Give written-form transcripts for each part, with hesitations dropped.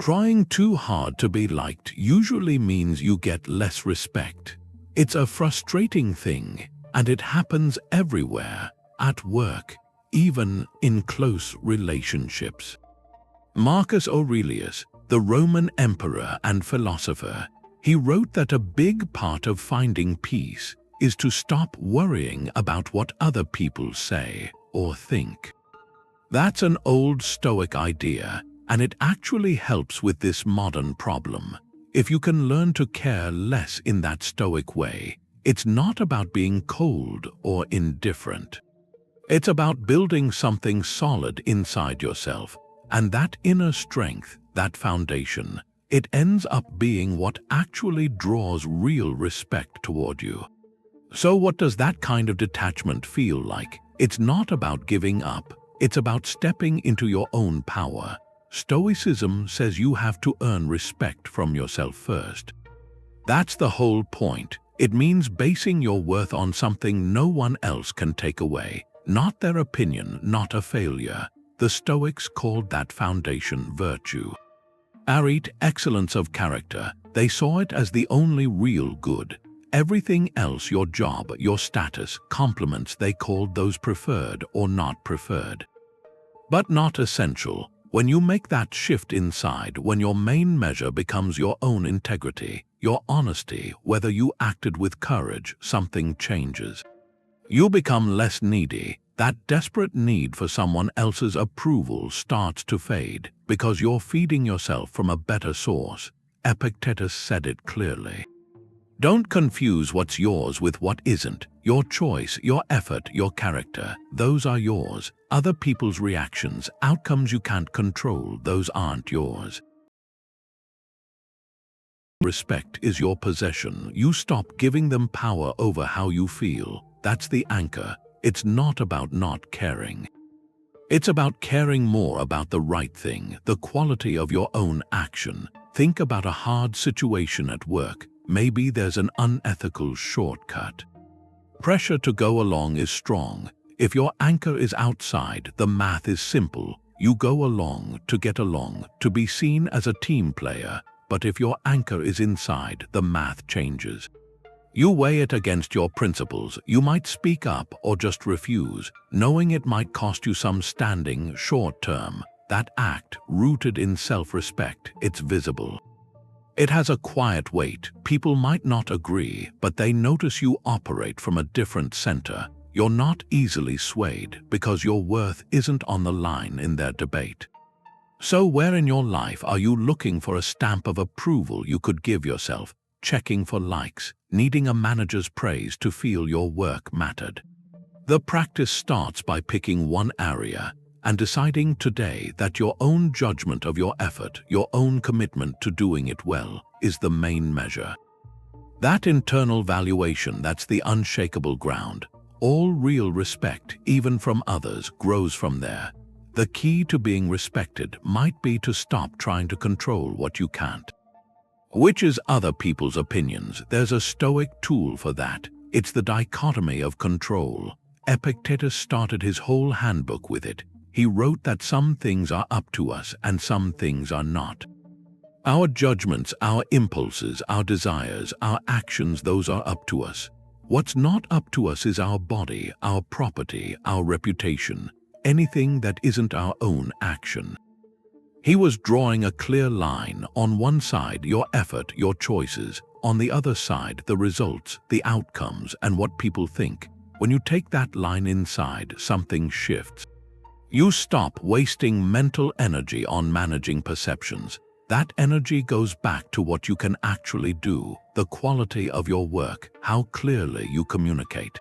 Trying too hard to be liked usually means you get less respect. It's a frustrating thing, and it happens everywhere, at work, even in close relationships. Marcus Aurelius, the Roman emperor and philosopher, he wrote that a big part of finding peace is to stop worrying about what other people say or think. That's an old Stoic idea, and it actually helps with this modern problem. If you can learn to care less in that Stoic way, it's not about being cold or indifferent. It's about building something solid inside yourself, and that inner strength, that foundation, it ends up being what actually draws real respect toward you. So what does that kind of detachment feel like? It's not about giving up, it's about stepping into your own power. Stoicism says you have to earn respect from yourself first. That's the whole point. It means basing your worth on something no one else can take away, not their opinion, not a failure. The Stoics called that foundation virtue. Arete, excellence of character. They saw it as the only real good. Everything else, your job, your status, compliments, they called those preferred or not preferred. But not essential. When you make that shift inside, when your main measure becomes your own integrity, your honesty, whether you acted with courage, something changes. You become less needy. That desperate need for someone else's approval starts to fade because you're feeding yourself from a better source. Epictetus said it clearly. Don't confuse what's yours with what isn't. Your choice, your effort, your character, those are yours. Other people's reactions, outcomes you can't control, those aren't yours. Respect is your possession. You stop giving them power over how you feel. That's the anchor. It's not about not caring. It's about caring more about the right thing, the quality of your own action. Think about a hard situation at work. Maybe there's an unethical shortcut. Pressure to go along is strong. If your anchor is outside, the math is simple. You go along to get along, to be seen as a team player. But if your anchor is inside, the math changes. You weigh it against your principles. You might speak up or just refuse, knowing it might cost you some standing short term. That act, rooted in self-respect, it's visible. It has a quiet weight. People might not agree, but they notice you operate from a different center. You're not easily swayed because your worth isn't on the line in their debate. So where in your life are you looking for a stamp of approval you could give yourself, checking for likes, needing a manager's praise to feel your work mattered? The practice starts by picking one area and deciding today that your own judgment of your effort, your own commitment to doing it well, is the main measure. That internal valuation, that's the unshakable ground. All real respect, even from others, grows from there. The key to being respected might be to stop trying to control what you can't. Which is other people's opinions. There's a Stoic tool for that. It's the dichotomy of control. Epictetus started his whole handbook with it. He wrote that some things are up to us and some things are not. Our judgments, our impulses, our desires, our actions, those are up to us. What's not up to us is our body, our property, our reputation, anything that isn't our own action. He was drawing a clear line. On one side, your effort, your choices. On the other side, the results, the outcomes, and what people think. When you take that line inside, something shifts. You stop wasting mental energy on managing perceptions. That energy goes back to what you can actually do, the quality of your work, how clearly you communicate,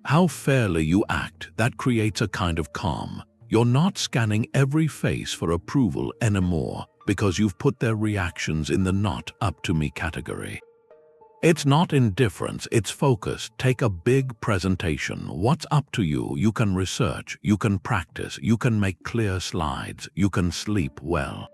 how fairly you act. That creates a kind of calm. You're not scanning every face for approval anymore because you've put their reactions in the not up to me category. It's not indifference, it's focus. Take a big presentation. What's up to you? You can research, you can practice, you can make clear slides, you can sleep well.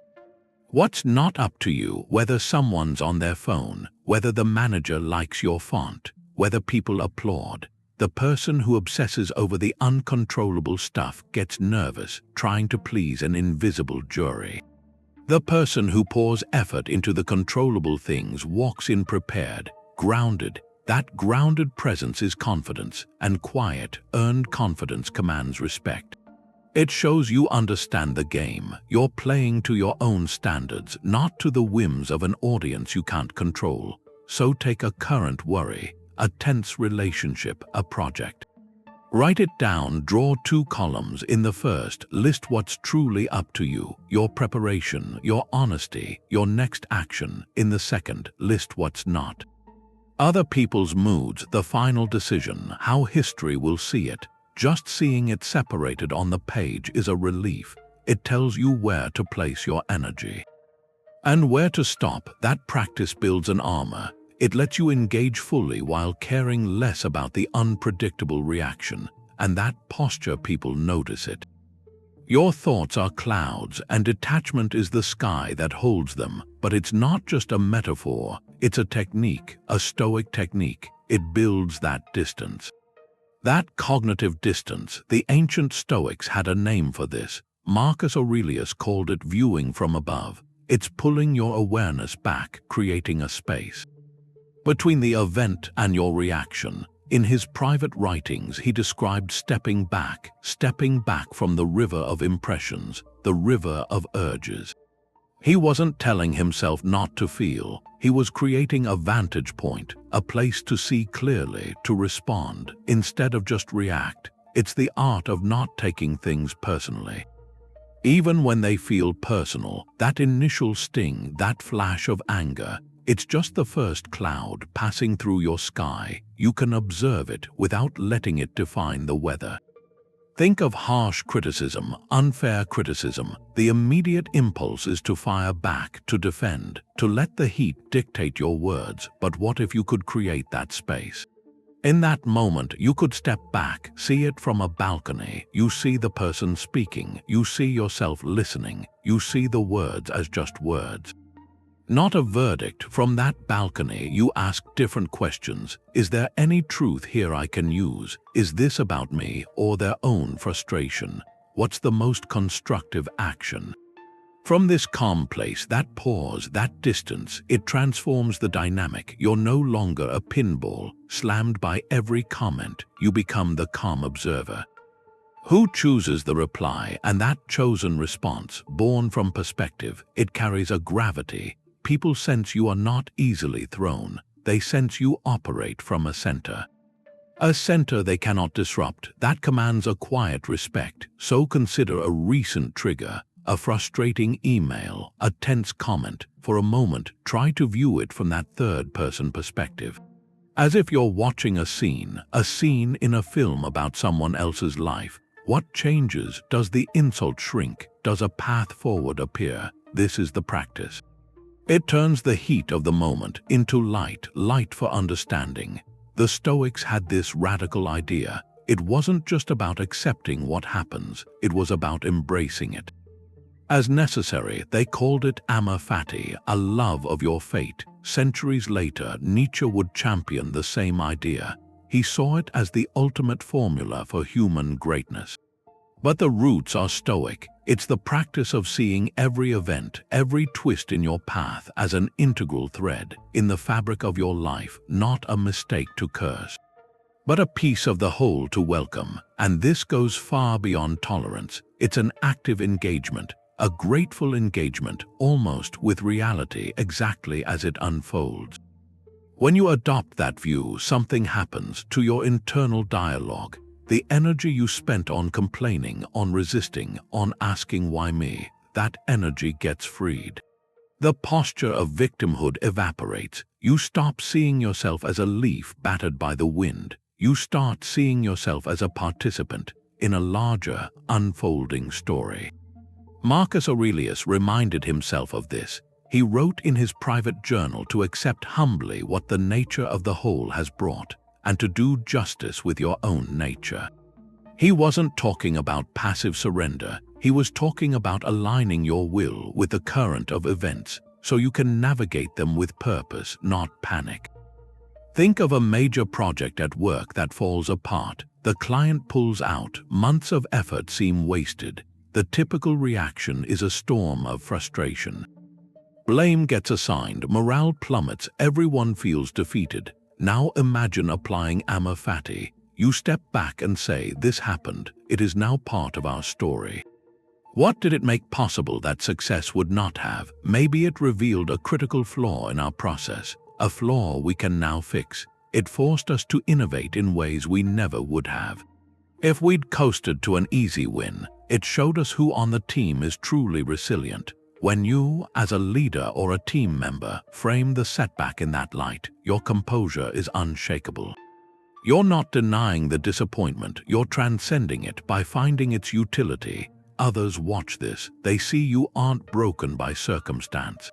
What's not up to you? Whether someone's on their phone, whether the manager likes your font, whether people applaud. The person who obsesses over the uncontrollable stuff gets nervous, trying to please an invisible jury. The person who pours effort into the controllable things walks in prepared, grounded. That grounded presence is confidence, and quiet, earned confidence commands respect. It shows you understand the game. You're playing to your own standards, not to the whims of an audience you can't control. So take a current worry, a tense relationship, a project. Write it down, draw 2 columns. In the first, list what's truly up to you, your preparation, your honesty, your next action. In the second, list what's not. Other people's moods, the final decision, how history will see it. Just seeing it separated on the page is a relief. It tells you where to place your energy. And where to stop. That practice builds an armor. It lets you engage fully while caring less about the unpredictable reaction, and that posture people notice it. Your thoughts are clouds, and detachment is the sky that holds them, but it's not just a metaphor, it's a technique, a Stoic technique. It builds that distance. That cognitive distance, the ancient Stoics had a name for this. Marcus Aurelius called it viewing from above. It's pulling your awareness back, creating a space between the event and your reaction. In his private writings, he described stepping back from the river of impressions, the river of urges. He wasn't telling himself not to feel. He was creating a vantage point, a place to see clearly, to respond, instead of just react. It's the art of not taking things personally. Even when they feel personal, that initial sting, that flash of anger, it's just the first cloud passing through your sky. You can observe it without letting it define the weather. Think of harsh criticism, unfair criticism. The immediate impulse is to fire back, to defend, to let the heat dictate your words. But what if you could create that space? In that moment, you could step back, see it from a balcony. You see the person speaking. You see yourself listening. You see the words as just words, not a verdict. From that balcony, you ask different questions. Is there any truth here I can use? Is this about me or their own frustration? What's the most constructive action? From this calm place, that pause, that distance, it transforms the dynamic. You're no longer a pinball, slammed by every comment. You become the calm observer who chooses the reply, and that chosen response, born from perspective, it carries a gravity. People sense you are not easily thrown. They sense you operate from a center. A center they cannot disrupt. That commands a quiet respect. So consider a recent trigger, a frustrating email, a tense comment. For a moment, try to view it from that third-person perspective. As if you're watching a scene in a film about someone else's life. What changes? Does the insult shrink? Does a path forward appear? This is the practice. It turns the heat of the moment into light for understanding. The Stoics had this radical idea. It wasn't just about accepting what happens, it was about embracing it. As necessary, they called it Amor Fati, a love of your fate. Centuries later, Nietzsche would champion the same idea. He saw it as the ultimate formula for human greatness. But the roots are Stoic. It's the practice of seeing every event, every twist in your path as an integral thread in the fabric of your life, not a mistake to curse, but a piece of the whole to welcome. And this goes far beyond tolerance. It's an active engagement, a grateful engagement, almost with reality exactly as it unfolds. When you adopt that view, something happens to your internal dialogue. The energy you spent on complaining, on resisting, on asking why me, that energy gets freed. The posture of victimhood evaporates. You stop seeing yourself as a leaf battered by the wind. You start seeing yourself as a participant in a larger, unfolding story. Marcus Aurelius reminded himself of this. He wrote in his private journal to accept humbly what the nature of the whole has brought, and to do justice with your own nature. He wasn't talking about passive surrender. He was talking about aligning your will with the current of events so you can navigate them with purpose, not panic. Think of a major project at work that falls apart. The client pulls out. Months of effort seem wasted. the typical reaction is a storm of frustration. Blame gets assigned, morale plummets, everyone feels defeated. Now imagine applying Amor Fati. You step back and say, this happened, it is now part of our story. What did it make possible that success would not have? Maybe it revealed a critical flaw in our process, a flaw we can now fix. It forced us to innovate in ways we never would have. If we'd coasted to an easy win, it showed us who on the team is truly resilient. When you, as a leader or a team member, frame the setback in that light, your composure is unshakable. You're not denying the disappointment, you're transcending it by finding its utility. Others watch this, they see you aren't broken by circumstance.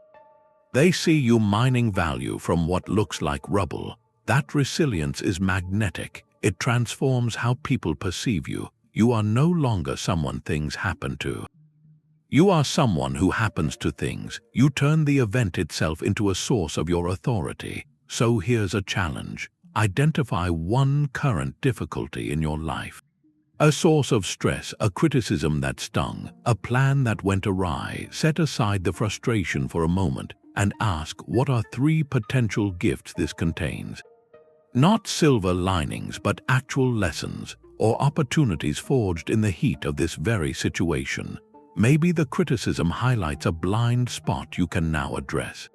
They see you mining value from what looks like rubble. That resilience is magnetic. It transforms how people perceive you. You are no longer someone things happen to. You are someone who happens to things. You turn the event itself into a source of your authority. So here's a challenge. Identify one current difficulty in your life. A source of stress, a criticism that stung, a plan that went awry. Set aside the frustration for a moment and ask, what are 3 potential gifts this contains? Not silver linings, but actual lessons or opportunities forged in the heat of this very situation. Maybe the criticism highlights a blind spot you can now address.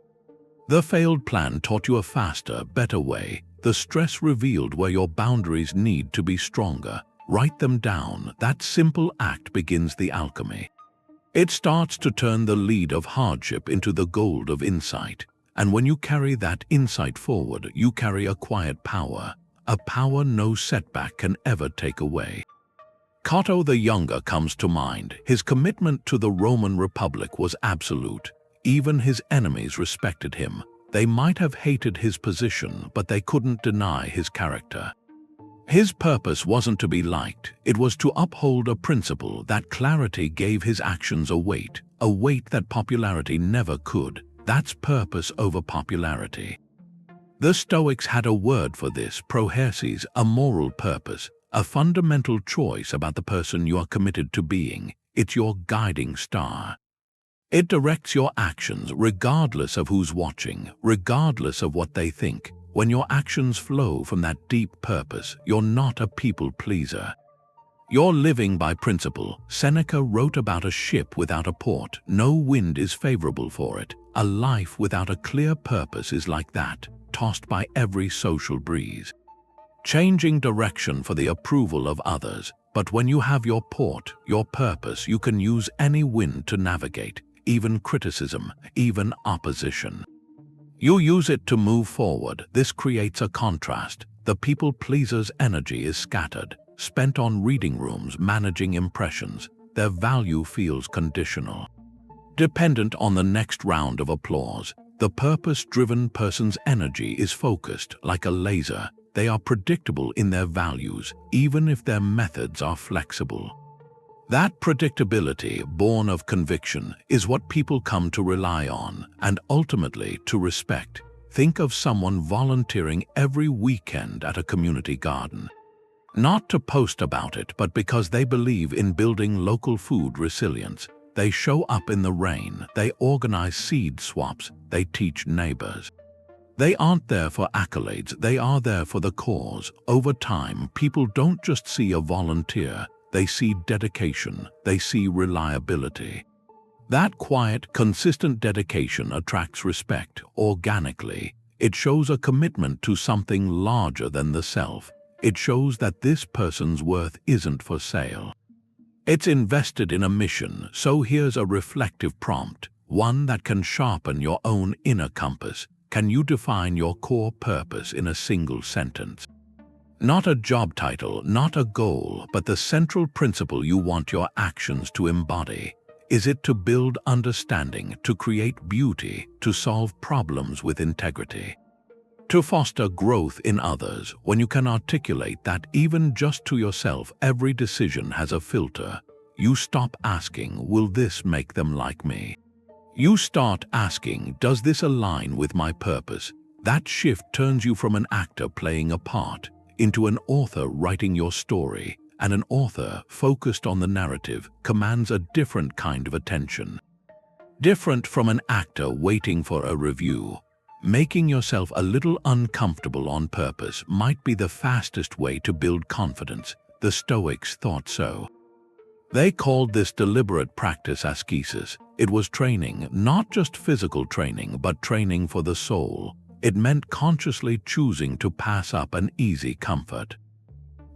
The failed plan taught you a faster, better way. The stress revealed where your boundaries need to be stronger. Write them down. That simple act begins the alchemy. It starts to turn the lead of hardship into the gold of insight. And when you carry that insight forward, you carry a quiet power, a power no setback can ever take away. Cato the Younger comes to mind. His commitment to the Roman Republic was absolute. Even his enemies respected him. They might have hated his position, but they couldn't deny his character. His purpose wasn't to be liked, it was to uphold a principle. That clarity gave his actions a weight that popularity never could. That's purpose over popularity. The Stoics had a word for this, prohersis, a moral purpose, a fundamental choice about the person you are committed to being. It's your guiding star. It directs your actions regardless of who's watching, regardless of what they think. When your actions flow from that deep purpose, you're not a people pleaser. You're living by principle. Seneca wrote about a ship without a port. No wind is favorable for it. A life without a clear purpose is like that, tossed by every social breeze. Changing direction for the approval of others. But when you have your port, your purpose, you can use any wind to navigate, even criticism, even opposition. You use it to move forward. This creates a contrast. The people pleaser's energy is scattered, spent on reading rooms, managing impressions. Their value feels conditional, dependent on the next round of applause. The purpose-driven person's energy is focused like a laser. They are predictable in their values, even if their methods are flexible. That predictability, born of conviction, is what people come to rely on and ultimately to respect. Think of someone volunteering every weekend at a community garden. Not to post about it, but because they believe in building local food resilience. They show up in the rain, they organize seed swaps, they teach neighbors. They aren't there for accolades, they are there for the cause. Over time, people don't just see a volunteer, they see dedication, they see reliability. That quiet, consistent dedication attracts respect organically. It shows a commitment to something larger than the self. It shows that this person's worth isn't for sale. It's invested in a mission. So here's a reflective prompt, one that can sharpen your own inner compass. Can you define your core purpose in a single sentence? Not a job title, not a goal, but the central principle you want your actions to embody. Is it to build understanding, to create beauty, to solve problems with integrity? To foster growth in others? When you can articulate that even just to yourself, every decision has a filter. You stop asking, will this make them like me? You start asking, does this align with my purpose? That shift turns you from an actor playing a part into an author writing your story, and an author focused on the narrative commands a different kind of attention. Different from an actor waiting for a review. Making yourself a little uncomfortable on purpose might be the fastest way to build confidence. The Stoics thought so. They called this deliberate practice ascesis. It was training, not just physical training, but training for the soul. It meant consciously choosing to pass up an easy comfort.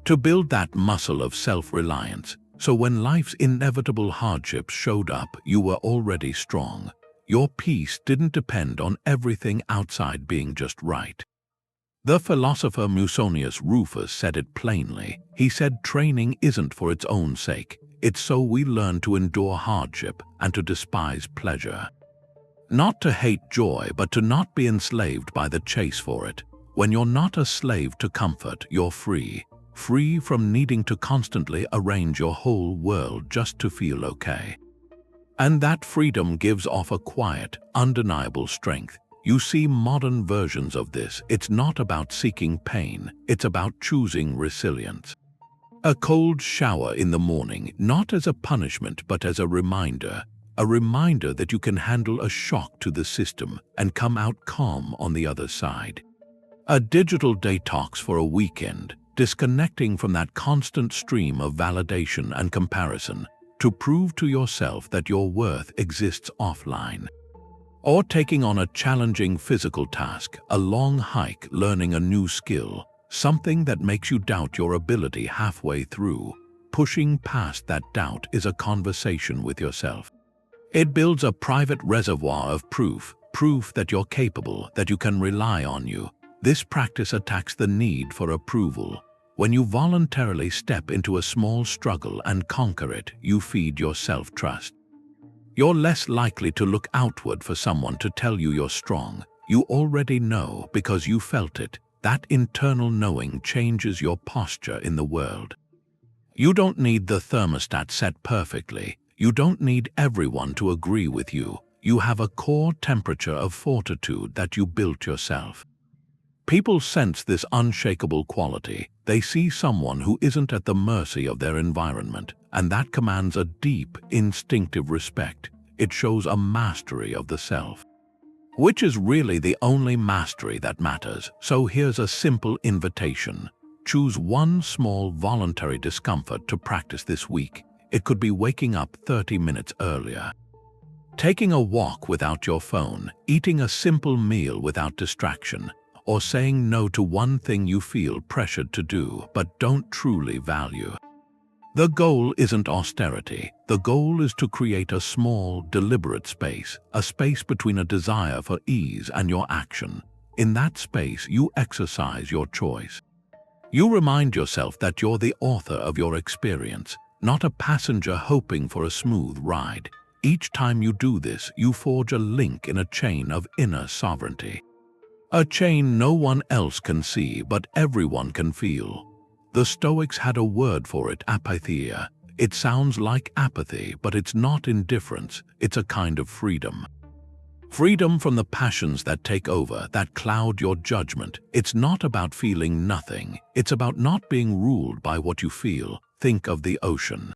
To build that muscle of self-reliance, so when life's inevitable hardships showed up, you were already strong. Your peace didn't depend on everything outside being just right. The philosopher Musonius Rufus said it plainly. He said training isn't for its own sake. It's so we learn to endure hardship and to despise pleasure. Not to hate joy, but to not be enslaved by the chase for it. When you're not a slave to comfort, you're free. Free from needing to constantly arrange your whole world just to feel okay. And that freedom gives off a quiet, undeniable strength. You see modern versions of this. It's not about seeking pain, it's about choosing resilience. A cold shower in the morning, not as a punishment but as a reminder that you can handle a shock to the system and come out calm on the other side. A digital detox for a weekend, disconnecting from that constant stream of validation and comparison, to prove to yourself that your worth exists offline. Or taking on a challenging physical task, a long hike, learning a new skill, something that makes you doubt your ability halfway through. Pushing past that doubt is a conversation with yourself. It builds a private reservoir of proof that you're capable, that you can rely on you. This practice attacks the need for approval. When you voluntarily step into a small struggle and conquer it, you feed your self-trust. You're less likely to look outward for someone to tell you you're strong. You already know because you felt it. That internal knowing changes your posture in the world. You don't need the thermostat set perfectly. You don't need everyone to agree with you. You have a core temperature of fortitude that you built yourself. People sense this unshakable quality. They see someone who isn't at the mercy of their environment, and that commands a deep, instinctive respect. It shows a mastery of the self, which is really the only mastery that matters. So here's a simple invitation. Choose one small voluntary discomfort to practice this week. It could be waking up 30 minutes earlier, taking a walk without your phone, eating a simple meal without distraction, or saying no to one thing you feel pressured to do but don't truly value. The goal isn't austerity. The goal is to create a small, deliberate space, a space between a desire for ease and your action. In that space, you exercise your choice. You remind yourself that you're the author of your experience, not a passenger hoping for a smooth ride. Each time you do this, you forge a link in a chain of inner sovereignty. A chain no one else can see, but everyone can feel. The Stoics had a word for it, apatheia. It sounds like apathy, but it's not indifference. It's a kind of freedom. Freedom from the passions that take over, that cloud your judgment. It's not about feeling nothing. It's about not being ruled by what you feel. Think of the ocean.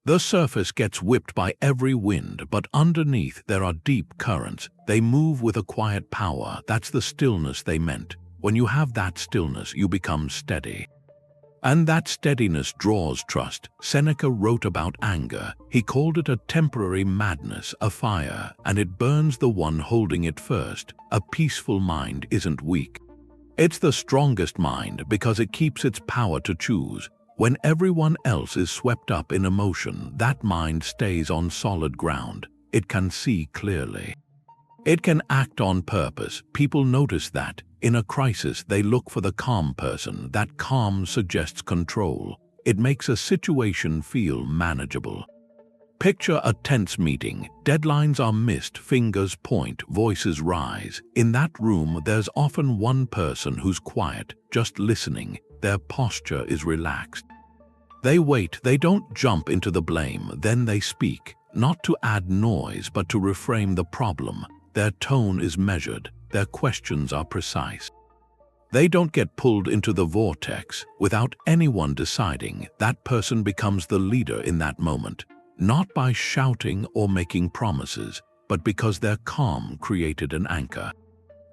The surface gets whipped by every wind, but underneath there are deep currents. They move with a quiet power. That's the stillness they meant. When you have that stillness, you become steady. And that steadiness draws trust. Seneca wrote about anger. He called it a temporary madness, a fire, and it burns the one holding it first. A peaceful mind isn't weak. It's the strongest mind because it keeps its power to choose. When everyone else is swept up in emotion, that mind stays on solid ground. It can see clearly. It can act on purpose. People notice that. In a crisis, they look for the calm person. That calm suggests control. It makes a situation feel manageable. Picture a tense meeting. Deadlines are missed, fingers point, voices rise. In that room, there's often one person who's quiet, just listening. Their posture is relaxed. They wait, they don't jump into the blame, then they speak, not to add noise but to reframe the problem. Their tone is measured, their questions are precise. They don't get pulled into the vortex without anyone deciding. That person becomes the leader in that moment, not by shouting or making promises, but because their calm created an anchor.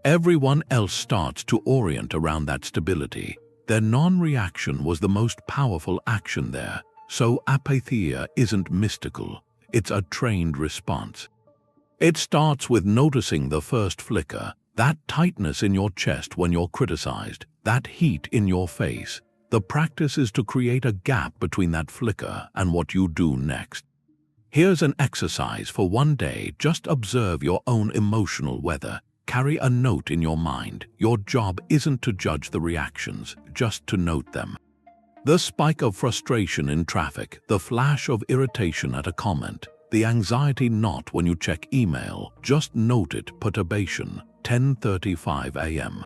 Everyone else starts to orient around that stability. Their non-reaction was the most powerful action there, so apatheia isn't mystical, it's a trained response. It starts with noticing the first flicker, that tightness in your chest when you're criticized, that heat in your face. The practice is to create a gap between that flicker and what you do next. Here's an exercise for one day. Just observe your own emotional weather. Carry a note in your mind. Your job isn't to judge the reactions, just to note them. The spike of frustration in traffic, the flash of irritation at a comment, the anxiety knot when you check email, just note it. Perturbation, 10:35 a.m.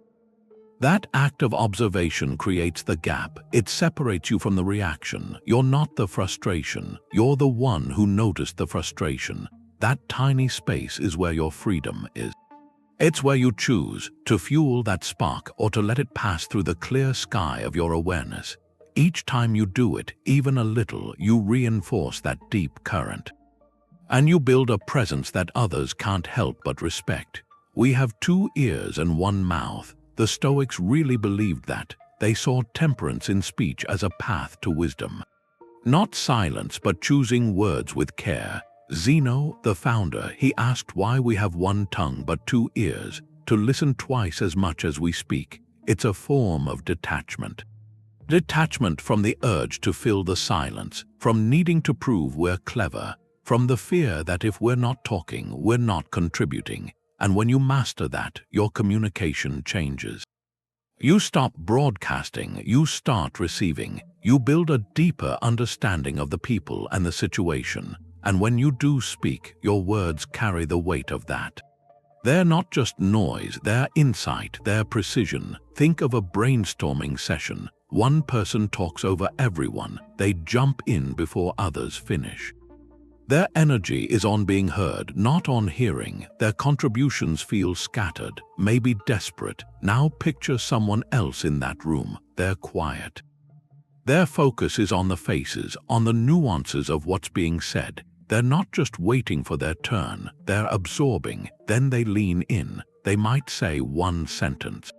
That act of observation creates the gap. It separates you from the reaction. You're not the frustration. You're the one who noticed the frustration. That tiny space is where your freedom is. It's where you choose to fuel that spark or to let it pass through the clear sky of your awareness. Each time you do it, even a little, you reinforce that deep current. And you build a presence that others can't help but respect. We have 2 ears and 1 mouth. The Stoics really believed that. They saw temperance in speech as a path to wisdom. Not silence, but choosing words with care. Zeno, the founder, he asked why we have 1 tongue but 2 ears, to listen twice as much as we speak. It's a form of detachment. Detachment from the urge to fill the silence, from needing to prove we're clever, from the fear that if we're not talking, we're not contributing. And when you master that, your communication changes. You stop broadcasting, you start receiving. You build a deeper understanding of the people and the situation. And when you do speak, your words carry the weight of that. They're not just noise, they're insight, they're precision. Think of a brainstorming session. One person talks over everyone. They jump in before others finish. Their energy is on being heard, not on hearing. Their contributions feel scattered, maybe desperate. Now picture someone else in that room. They're quiet. Their focus is on the faces, on the nuances of what's being said. They're not just waiting for their turn, they're absorbing. Then they lean in. They might say 1 sentence.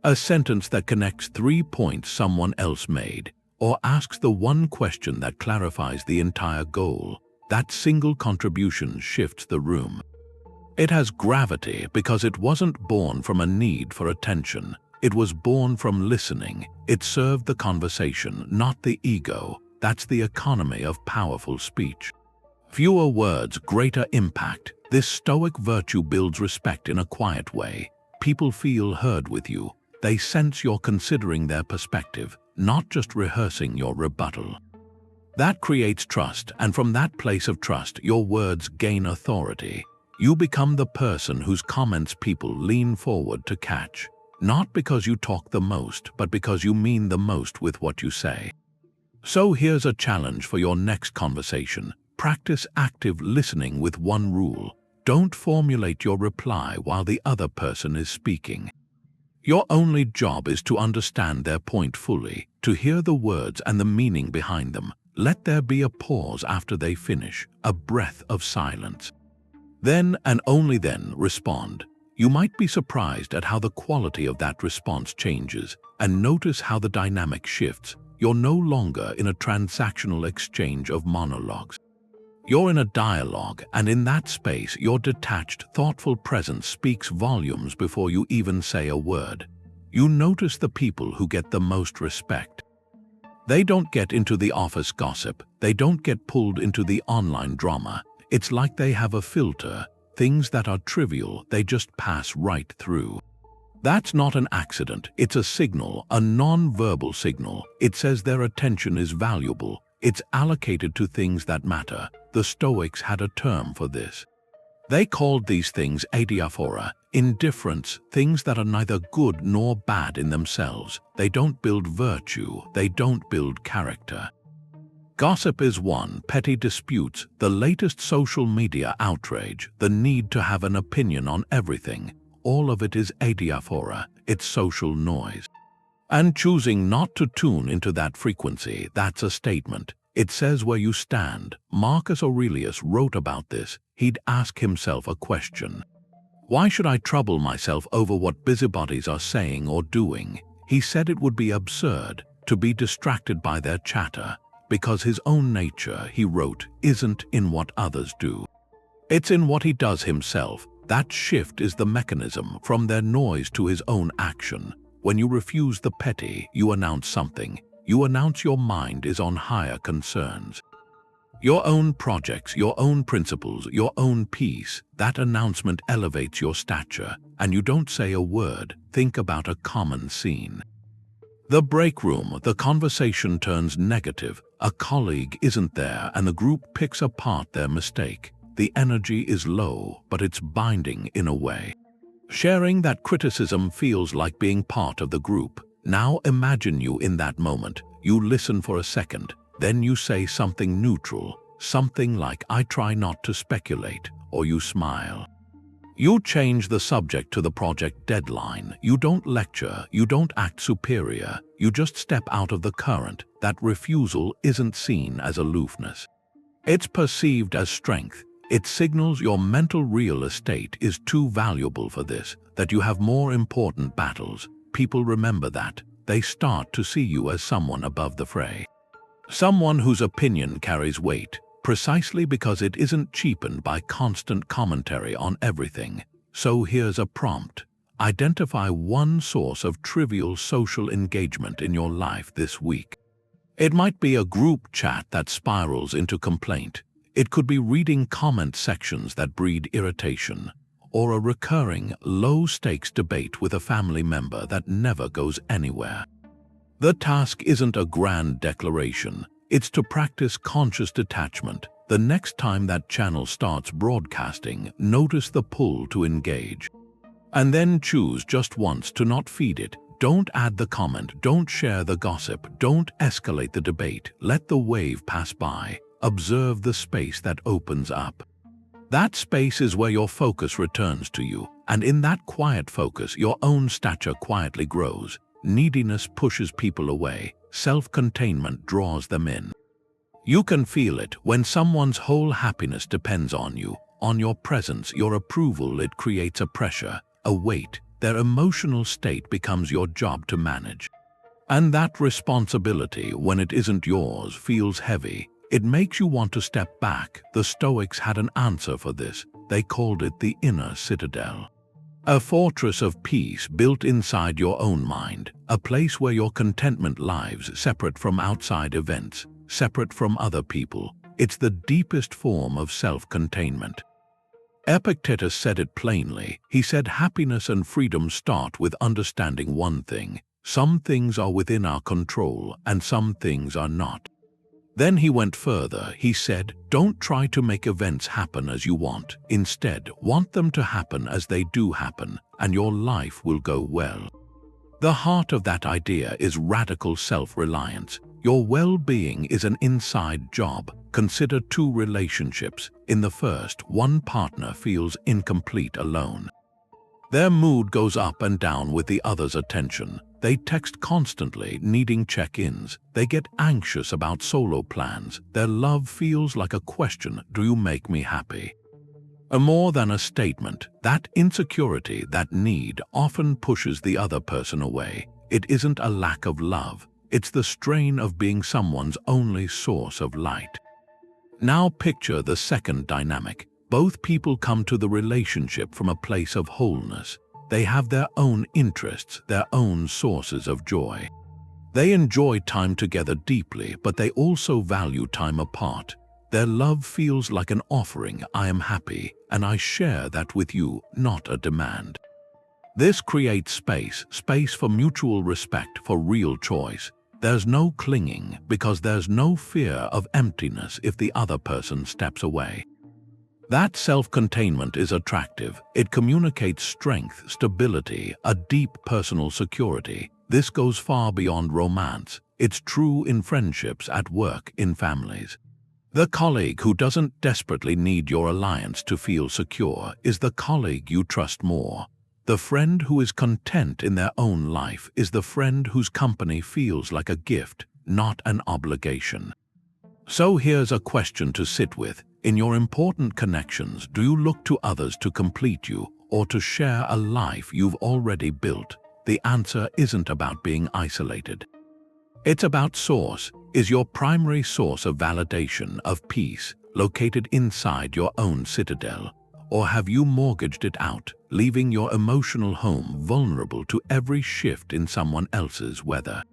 A sentence that connects 3 points someone else made, or asks the one question that clarifies the entire goal. That single contribution shifts the room. It has gravity because it wasn't born from a need for attention. It was born from listening. It served the conversation, not the ego. That's the economy of powerful speech. Fewer words, greater impact. This Stoic virtue builds respect in a quiet way. People feel heard with you. They sense you're considering their perspective, not just rehearsing your rebuttal. That creates trust, and from that place of trust, your words gain authority. You become the person whose comments people lean forward to catch. Not because you talk the most, but because you mean the most with what you say. So here's a challenge for your next conversation. Practice active listening with one rule. Don't formulate your reply while the other person is speaking. Your only job is to understand their point fully, to hear the words and the meaning behind them. Let there be a pause after they finish, a breath of silence. Then, and only then, respond. You might be surprised at how the quality of that response changes, and notice how the dynamic shifts. You're no longer in a transactional exchange of monologues. You're in a dialogue, and in that space, your detached, thoughtful presence speaks volumes before you even say a word. You notice the people who get the most respect. They don't get into the office gossip. They don't get pulled into the online drama. It's like they have a filter. Things that are trivial, they just pass right through. That's not an accident. It's a signal, a non-verbal signal. It says their attention is valuable. It's allocated to things that matter. The Stoics had a term for this. They called these things Adiaphora, indifference, things that are neither good nor bad in themselves. They don't build virtue, they don't build character. Gossip is one, petty disputes, the latest social media outrage, the need to have an opinion on everything. all of it is Adiaphora, it's social noise. And choosing not to tune into that frequency, that's a statement. It says where you stand. Marcus Aurelius wrote about this. He'd ask himself a question. Why should I trouble myself over what busybodies are saying or doing? He said it would be absurd to be distracted by their chatter, because his own nature, he wrote, isn't in what others do. It's in what he does himself. That shift is the mechanism from their noise to his own action. When you refuse the petty, you announce something. You announce your mind is on higher concerns. Your own projects, your own principles, your own peace. That announcement elevates your stature, and you don't say a word. Think about a common scene. The break room, the conversation turns negative. A colleague isn't there, and the group picks apart their mistake. The energy is low, but it's binding in a way. Sharing that criticism feels like being part of the group. Now imagine you in that moment. You listen for a second, then you say something neutral, something like, "I try not to speculate," or you smile. You change the subject to the project deadline. You don't lecture, you don't act superior, you just step out of the current. That refusal isn't seen as aloofness. It's perceived as strength. It signals your mental real estate is too valuable for this, that you have more important battles. People remember that. They start to see you as someone above the fray. Someone whose opinion carries weight, precisely because it isn't cheapened by constant commentary on everything. So here's a prompt. Identify one source of trivial social engagement in your life this week. It might be a group chat that spirals into complaint. It could be reading comment sections that breed irritation, or a recurring, low-stakes debate with a family member that never goes anywhere. The task isn't a grand declaration. It's to practice conscious detachment. The next time that channel starts broadcasting, notice the pull to engage. And then choose just once to not feed it. Don't add the comment, don't share the gossip, don't escalate the debate. Let the wave pass by. Observe the space that opens up. That space is where your focus returns to you, and in that quiet focus, your own stature quietly grows. Neediness pushes people away. Self-containment draws them in. You can feel it when someone's whole happiness depends on you, on your presence, your approval. It creates a pressure, a weight. Their emotional state becomes your job to manage. And that responsibility, when it isn't yours, feels heavy. It makes you want to step back. The Stoics had an answer for this. They called it the inner citadel. A fortress of peace built inside your own mind, a place where your contentment lives, separate from outside events, separate from other people. It's the deepest form of self-containment. Epictetus said it plainly. He said happiness and freedom start with understanding one thing. Some things are within our control and some things are not. Then he went further. He said, don't try to make events happen as you want. Instead, want them to happen as they do happen, and your life will go well. The heart of that idea is radical self-reliance. Your well-being is an inside job. Consider two relationships. In the first, one partner feels incomplete alone. Their mood goes up and down with the other's attention. They text constantly, needing check-ins. They get anxious about solo plans. Their love feels like a question, do you make me happy? More than a statement, that insecurity, that need, often pushes the other person away. It isn't a lack of love. It's the strain of being someone's only source of light. Now picture the second dynamic. Both people come to the relationship from a place of wholeness. They have their own interests, their own sources of joy. They enjoy time together deeply, but they also value time apart. Their love feels like an offering. I am happy, and I share that with you, not a demand. This creates space for mutual respect, for real choice. There's no clinging, because there's no fear of emptiness if the other person steps away. That self-containment is attractive. It communicates strength, stability, a deep personal security. This goes far beyond romance. It's true in friendships, at work, in families. The colleague who doesn't desperately need your alliance to feel secure is the colleague you trust more. The friend who is content in their own life is the friend whose company feels like a gift, not an obligation. So here's a question to sit with. In your important connections, do you look to others to complete you or to share a life you've already built? The answer isn't about being isolated. It's about source. Is your primary source of validation, of peace, located inside your own citadel? Or have you mortgaged it out, leaving your emotional home vulnerable to every shift in someone else's weather?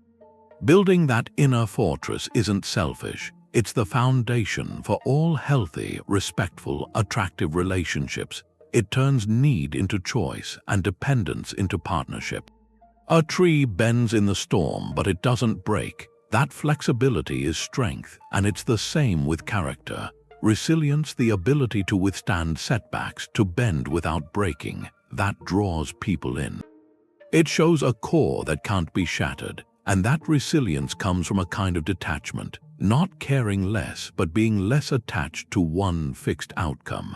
Building that inner fortress isn't selfish. It's the foundation for all healthy, respectful, attractive relationships. It turns need into choice and dependence into partnership. A tree bends in the storm, but it doesn't break. That flexibility is strength, and it's the same with character. Resilience, the ability to withstand setbacks, to bend without breaking, that draws people in. It shows a core that can't be shattered, and that resilience comes from a kind of detachment, not caring less, but being less attached to one fixed outcome.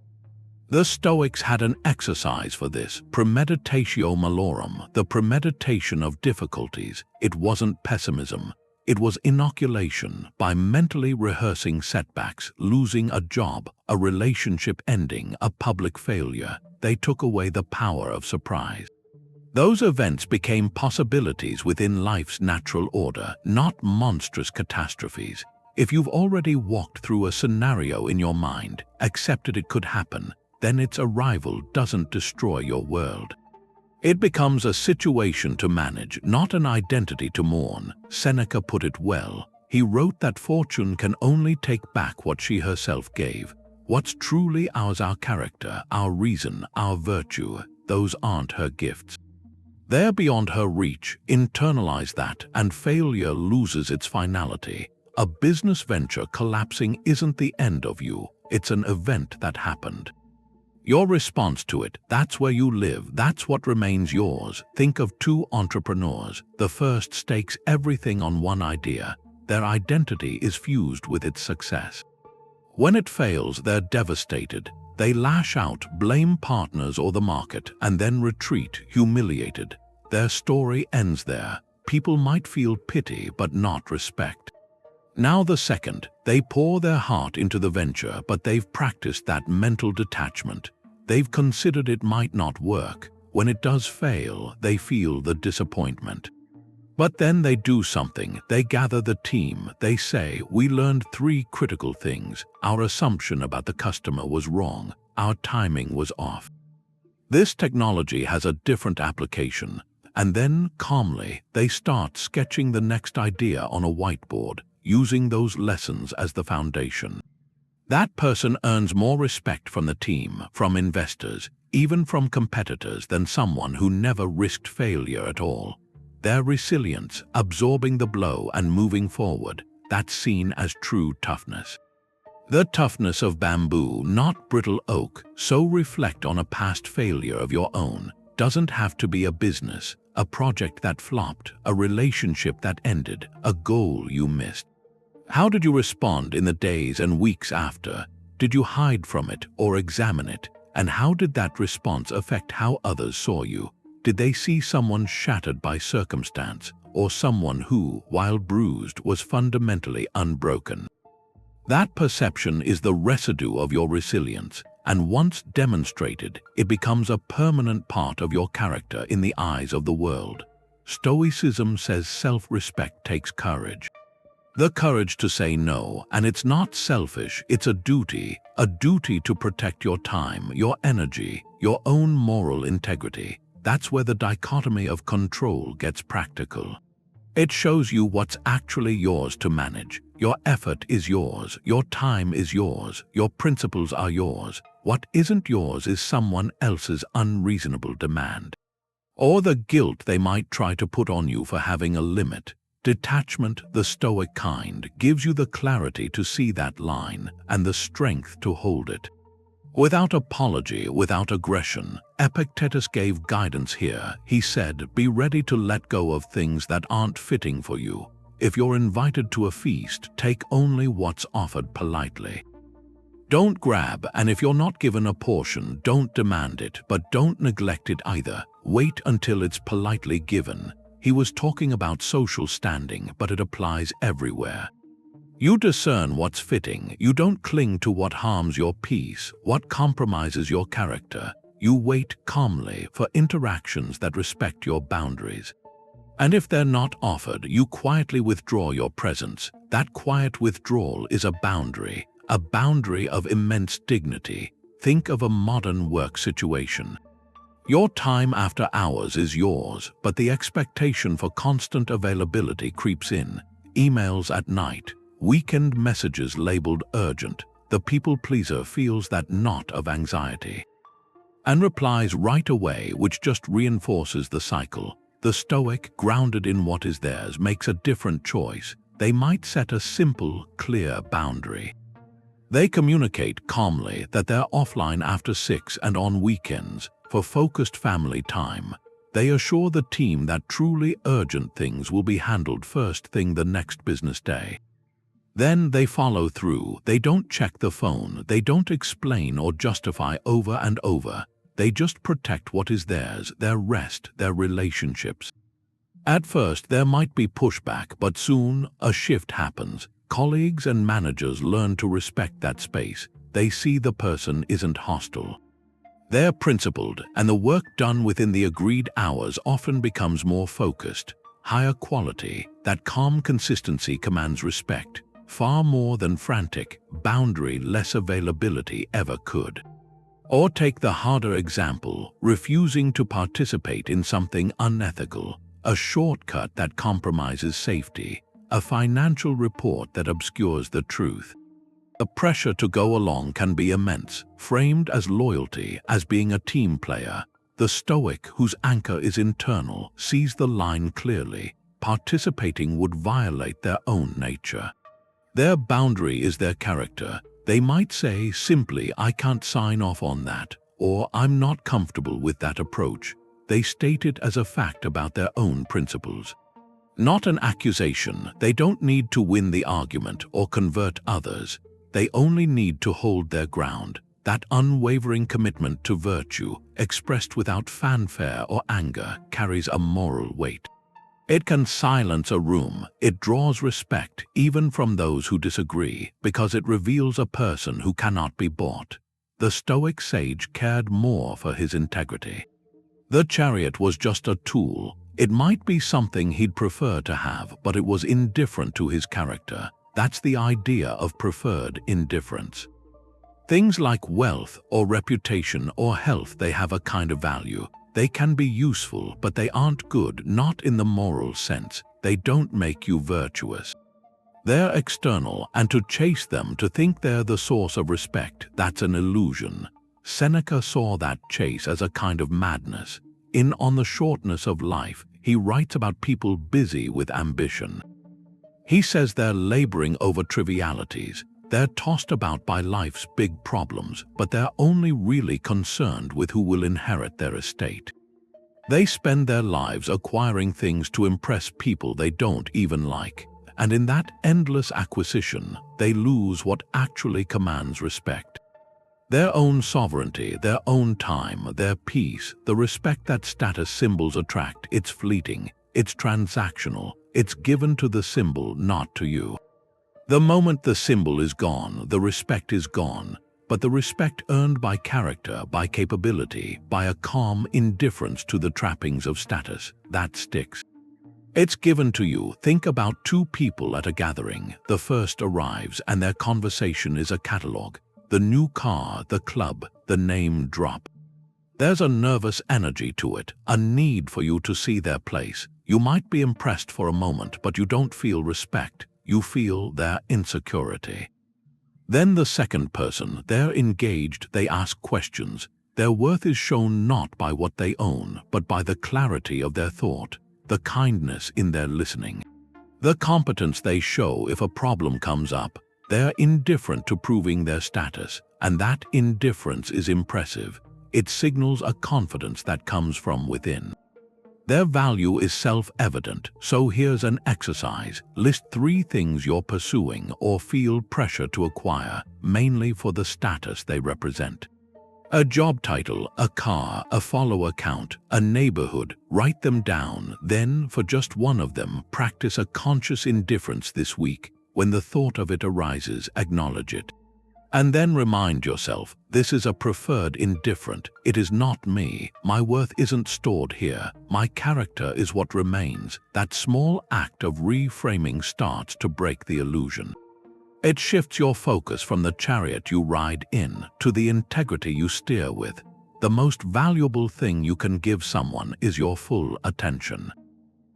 The Stoics had an exercise for this, Premeditatio Malorum, the premeditation of difficulties. It wasn't pessimism. It was inoculation. By mentally rehearsing setbacks, losing a job, a relationship ending, a public failure, they took away the power of surprise. Those events became possibilities within life's natural order, not monstrous catastrophes. If you've already walked through a scenario in your mind, accepted it could happen, then its arrival doesn't destroy your world. It becomes a situation to manage, not an identity to mourn. Seneca put it well. He wrote that fortune can only take back what she herself gave. What's truly ours, our character, our reason, our virtue, those aren't her gifts. They're beyond her reach. Internalize that, and failure loses its finality. A business venture collapsing isn't the end of you. It's an event that happened. Your response to it, that's where you live, that's what remains yours. Think of two entrepreneurs. The first stakes everything on one idea. Their identity is fused with its success. When it fails, they're devastated. They lash out, blame partners or the market, and then retreat, humiliated. Their story ends there. People might feel pity, but not respect. Now the second, they pour their heart into the venture, but they've practiced that mental detachment. They've considered it might not work. When it does fail, they feel the disappointment. But then they do something. They gather the team. They say, we learned 3 critical things. Our assumption about the customer was wrong. Our timing was off. This technology has a different application. And then, calmly, they start sketching the next idea on a whiteboard, using those lessons as the foundation. That person earns more respect from the team, from investors, even from competitors than someone who never risked failure at all. Their resilience, absorbing the blow and moving forward, that's seen as true toughness. The toughness of bamboo, not brittle oak. So reflect on a past failure of your own. Doesn't have to be a business, a project that flopped, a relationship that ended, a goal you missed. How did you respond in the days and weeks after? Did you hide from it or examine it? And how did that response affect how others saw you? Did they see someone shattered by circumstance, or someone who, while bruised, was fundamentally unbroken? That perception is the residue of your resilience, and once demonstrated, it becomes a permanent part of your character in the eyes of the world. Stoicism says self-respect takes courage. The courage to say no, and it's not selfish, it's a duty to protect your time, your energy, your own moral integrity. That's where the dichotomy of control gets practical. It shows you what's actually yours to manage. Your effort is yours, your time is yours, your principles are yours. What isn't yours is someone else's unreasonable demand, or the guilt they might try to put on you for having a limit. Detachment, the Stoic kind, gives you the clarity to see that line and the strength to hold it. Without apology, without aggression, Epictetus gave guidance here. He said, be ready to let go of things that aren't fitting for you. If you're invited to a feast, take only what's offered politely. Don't grab, and if you're not given a portion, don't demand it, but don't neglect it either. Wait until it's politely given. He was talking about social standing, but it applies everywhere. You discern what's fitting. You don't cling to what harms your peace, what compromises your character. You wait calmly for interactions that respect your boundaries. And if they're not offered, you quietly withdraw your presence. That quiet withdrawal is a boundary of immense dignity. Think of a modern work situation. Your time after hours is yours, but the expectation for constant availability creeps in. Emails at night, weekend messages labeled urgent. The people pleaser feels that knot of anxiety and replies right away, which just reinforces the cycle. The Stoic, grounded in what is theirs, makes a different choice. They might set a simple, clear boundary. They communicate calmly that they're offline after 6 and on weekends for focused family time. They assure the team that truly urgent things will be handled first thing the next business day. Then they follow through. They don't check the phone. They don't explain or justify over and over. They just protect what is theirs, their rest, their relationships. At first, there might be pushback, but soon a shift happens. Colleagues and managers learn to respect that space. They see the person isn't hostile. They're principled, and the work done within the agreed hours often becomes more focused, higher quality. That calm consistency commands respect, far more than frantic, boundary-less availability ever could. Or take the harder example, refusing to participate in something unethical, a shortcut that compromises safety, a financial report that obscures the truth. The pressure to go along can be immense, framed as loyalty, as being a team player. The Stoic, whose anchor is internal, sees the line clearly. Participating would violate their own nature. Their boundary is their character. They might say simply, "I can't sign off on that," or "I'm not comfortable with that approach." They state it as a fact about their own principles. Not an accusation. They don't need to win the argument or convert others. They only need to hold their ground. That unwavering commitment to virtue, expressed without fanfare or anger, carries a moral weight. It can silence a room. It draws respect, even from those who disagree, because it reveals a person who cannot be bought. The Stoic sage cared more for his integrity. The chariot was just a tool. It might be something he'd prefer to have, but it was indifferent to his character. That's the idea of preferred indifference. Things like wealth or reputation or health, they have a kind of value. They can be useful, but they aren't good, not in the moral sense. They don't make you virtuous. They're external, and to chase them, to think they're the source of respect, that's an illusion. Seneca saw that chase as a kind of madness. In On the Shortness of Life, he writes about people busy with ambition. He says they're laboring over trivialities. They're tossed about by life's big problems, but they're only really concerned with who will inherit their estate. They spend their lives acquiring things to impress people they don't even like, and in that endless acquisition, they lose what actually commands respect. Their own sovereignty, their own time, their peace, the respect that status symbols attract. It's fleeting, it's transactional, it's given to the symbol, not to you. The moment the symbol is gone, the respect is gone, but the respect earned by character, by capability, by a calm indifference to the trappings of status, that sticks. It's given to you. Think about two people at a gathering. The first arrives and their conversation is a catalogue. The new car, the club, the name drop. There's a nervous energy to it, a need for you to see their place. You might be impressed for a moment, but you don't feel respect. You feel their insecurity. Then the second person, they're engaged, they ask questions. Their worth is shown not by what they own, but by the clarity of their thought, the kindness in their listening, the competence they show if a problem comes up. They're indifferent to proving their status, and that indifference is impressive. It signals a confidence that comes from within. Their value is self-evident, so here's an exercise. List 3 things you're pursuing or feel pressure to acquire, mainly for the status they represent. A job title, a car, a follower count, a neighborhood. Write them down. Then, for just one of them, practice a conscious indifference this week. When the thought of it arises, acknowledge it. And then remind yourself, this is a preferred indifferent. It is not me. My worth isn't stored here. My character is what remains. That small act of reframing starts to break the illusion. It shifts your focus from the chariot you ride in to the integrity you steer with. The most valuable thing you can give someone is your full attention.